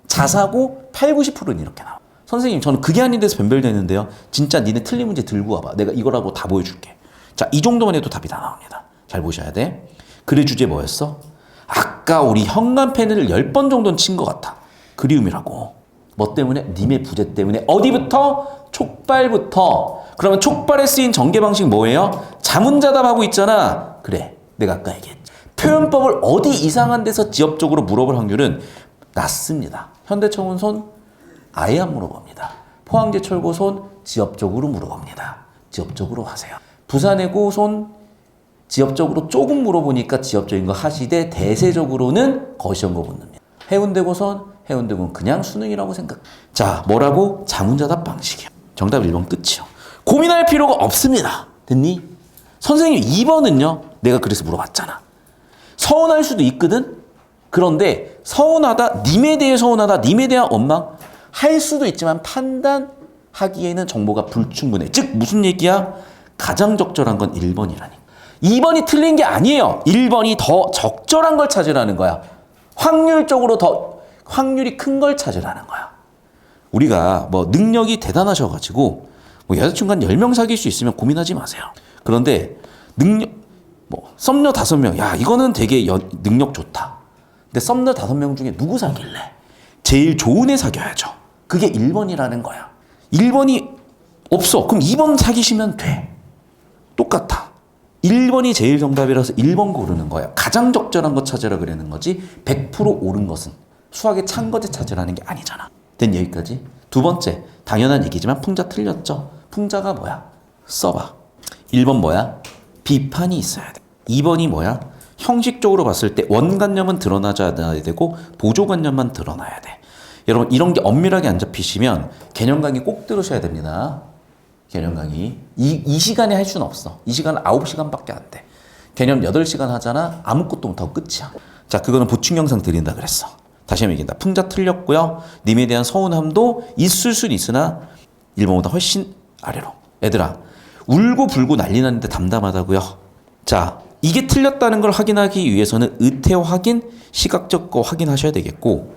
자사고 8, 90%는 이렇게 나와. 선생님 저는 그게 아닌 데서 변별되는데요. 진짜 니네 틀린 문제 들고 와봐. 내가 이거라고 다 보여줄게. 자, 이 정도만 해도 답이 다 나옵니다. 잘 보셔야 돼. 글의 주제 뭐였어? 아까 우리 현관펜을 10번 정도는 친 것 같아. 그리움이라고. 뭐 때문에? 님의 부재 때문에. 어디부터? 촉발부터. 그러면 촉발에 쓰인 전개 방식 뭐예요? 자문자답하고 있잖아. 그래, 내가 아까 얘기했지. 표현법을 어디 이상한 데서 지엽적으로 물어볼 확률은 낮습니다. 현대청운 손 아예 안 물어봅니다. 포항제철고 손 지엽적으로 물어봅니다. 지엽적으로 하세요. 부산외고 손 지엽적으로 조금 물어보니까 지엽적인 거 하시되 대세적으로는 거시한 거 묻습니다. 해운대고 손 해운대고는 그냥 수능이라고 생각. 자, 뭐라고? 자문자답 방식이요. 정답 1번 끝이요. 고민할 필요가 없습니다. 됐니? 선생님 2번은요? 내가 그래서 물어봤잖아. 서운할 수도 있거든? 그런데 서운하다, 님에 대해 서운하다, 님에 대한 원망 할 수도 있지만 판단하기에는 정보가 불충분해. 즉 무슨 얘기야? 가장 적절한 건 1번이라니. 2번이 틀린 게 아니에요. 1번이 더 적절한 걸 찾으라는 거야. 확률적으로 더 확률이 큰 걸 찾으라는 거야. 우리가 뭐 능력이 대단하셔가지고 뭐 여자친구 한 10명 사귈 수 있으면 고민하지 마세요. 그런데 능력 뭐 썸녀 5명, 야 이거는 되게 능력 좋다. 근데 썸녀 5명 중에 누구 사귈래? 제일 좋은 애 사귀어야죠. 그게 1번이라는 거야. 1번이 없어. 그럼 2번 사귀시면 돼. 똑같아. 1번이 제일 정답이라서 1번 고르는 거야. 가장 적절한 거 찾으라 그러는 거지 100% 옳은 것은 수학의 찬 것에 찾으라는 게 아니잖아. 된 여기까지. 두 번째, 당연한 얘기지만 풍자 틀렸죠. 풍자가 뭐야? 써봐. 1번 뭐야? 비판이 있어야 돼. 2번이 뭐야? 형식적으로 봤을 때 원관념은 드러나야 되고 보조관념만 드러나야 돼. 여러분 이런 게 엄밀하게 안 잡히시면 개념 강의 꼭 들으셔야 됩니다. 개념 강의. 이 시간에 할 수는 없어. 이 시간은 9시간밖에 안 돼. 개념 8시간 하잖아. 아무것도 못하고 끝이야. 자, 그거는 보충 영상 드린다 그랬어. 다시 한번 얘기한다. 풍자 틀렸고요. 님에 대한 서운함도 있을 수는 있으나 1번보다 훨씬 아래로. 얘들아, 울고 불고 난리 났는데 담담하다고요. 자, 이게 틀렸다는 걸 확인하기 위해서는 의태 확인, 시각적 거 확인하셔야 되겠고,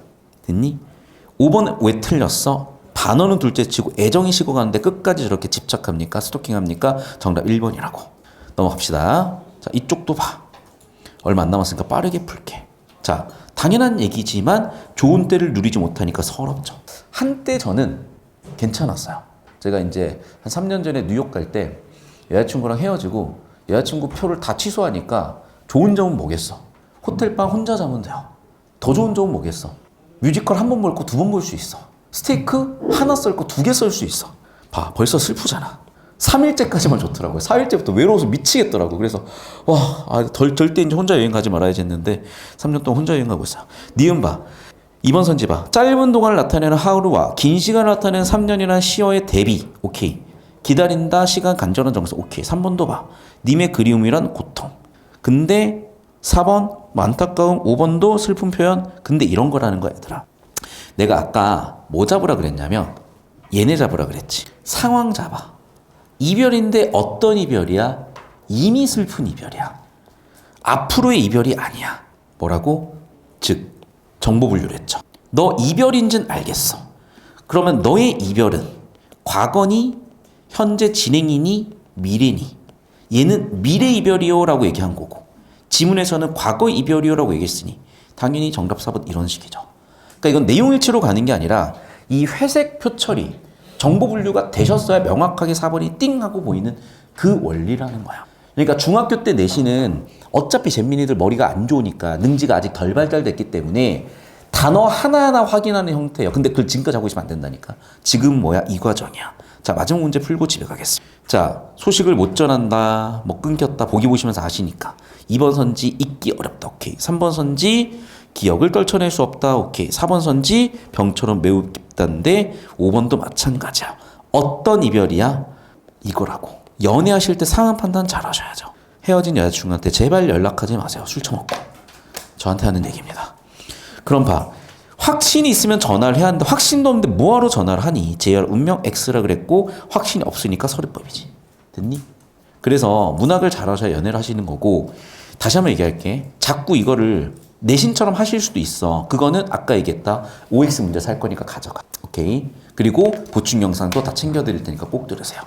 됐니? 5번 왜 틀렸어? 반어는 둘째치고 애정이 식어가는데 끝까지 저렇게 집착합니까? 스토킹합니까? 정답 1번이라고. 넘어갑시다. 자, 이쪽도 봐. 얼마 안 남았으니까 빠르게 풀게. 자, 당연한 얘기지만 좋은 때를 누리지 못하니까 서럽죠. 한때 저는 괜찮았어요. 제가 이제 한 3년 전에 뉴욕 갈 때 여자친구랑 헤어지고 여자친구 표를 다 취소하니까 좋은 점은 뭐겠어? 호텔방 혼자 자면 돼요. 더 좋은 점은 뭐겠어? 뮤지컬 한 번 볼 거 2번 볼 수 있어. 스테이크 하나 썰 거 2개 썰 수 있어. 봐, 벌써 슬프잖아. 3일째까지만 좋더라고요. 4일째부터 외로워서 미치겠더라고. 그래서 절대 이제 혼자 여행 가지 말아야지 했는데 3년 동안 혼자 여행 가고 있어요. 니은 봐. 2번 선지 봐. 짧은 동안을 나타내는 하루와 긴 시간을 나타내는 3년이라는 시어의 대비. 오케이. 기다린다, 시간, 간절한 정서. 오케이. 3번도 봐. 님의 그리움이란 고통. 근데 4번 뭐 안타까움, 5번도 슬픈 표현. 근데 이런 거라는 거야, 얘들아. 내가 아까 뭐 잡으라 그랬냐면 얘네 잡으라 그랬지. 상황 잡아. 이별인데 어떤 이별이야? 이미 슬픈 이별이야. 앞으로의 이별이 아니야. 뭐라고? 즉 정보 분류를 했죠. 너 이별인지는 알겠어. 그러면 너의 이별은 과거니 현재 진행이니 미래니? 얘는 미래 이별이요 라고 얘기한 거고 지문에서는 과거 이별이요 라고 얘기했으니 당연히 정답 4번 이런 식이죠. 그러니까 이건 내용일치로 가는 게 아니라 이 회색 표처리 정보 분류가 되셨어야 명확하게 4번이 띵 하고 보이는 그 원리라는 거야. 그러니까 중학교 때 내신은 어차피 잼민이들 머리가 안 좋으니까 능지가 아직 덜 발달됐기 때문에 단어 하나하나 확인하는 형태예요. 근데 그걸 지금까지 하고 있으면 안 된다니까. 지금 뭐야? 이 과정이야. 자, 마지막 문제 풀고 집에 가겠습니다. 자, 소식을 못 전한다, 뭐 끊겼다, 보기 보시면서 아시니까. 2번 선지 잊기 어렵다. 오케이. 3번 선지 기억을 떨쳐낼 수 없다. 오케이. 4번 선지 병처럼 매우 깊다인데 5번도 마찬가지야. 어떤 이별이야? 이거라고. 연애하실 때 상황 판단 잘 하셔야죠. 헤어진 여자친구한테 제발 연락하지 마세요. 술 처먹고. 저한테 하는 얘기입니다. 그럼 봐. 확신이 있으면 전화를 해야 한다. 확신도 없는데 뭐하러 전화를 하니? JR 운명 X라 그랬고 확신이 없으니까 서류법이지. 됐니? 그래서 문학을 잘 하셔야 연애를 하시는 거고 다시 한번 얘기할게. 자꾸 이거를 내신처럼 하실 수도 있어. 그거는 아까 얘기했다. OX 문제 살 거니까 가져가. 오케이? 그리고 보충 영상도 다 챙겨드릴 테니까 꼭 들으세요.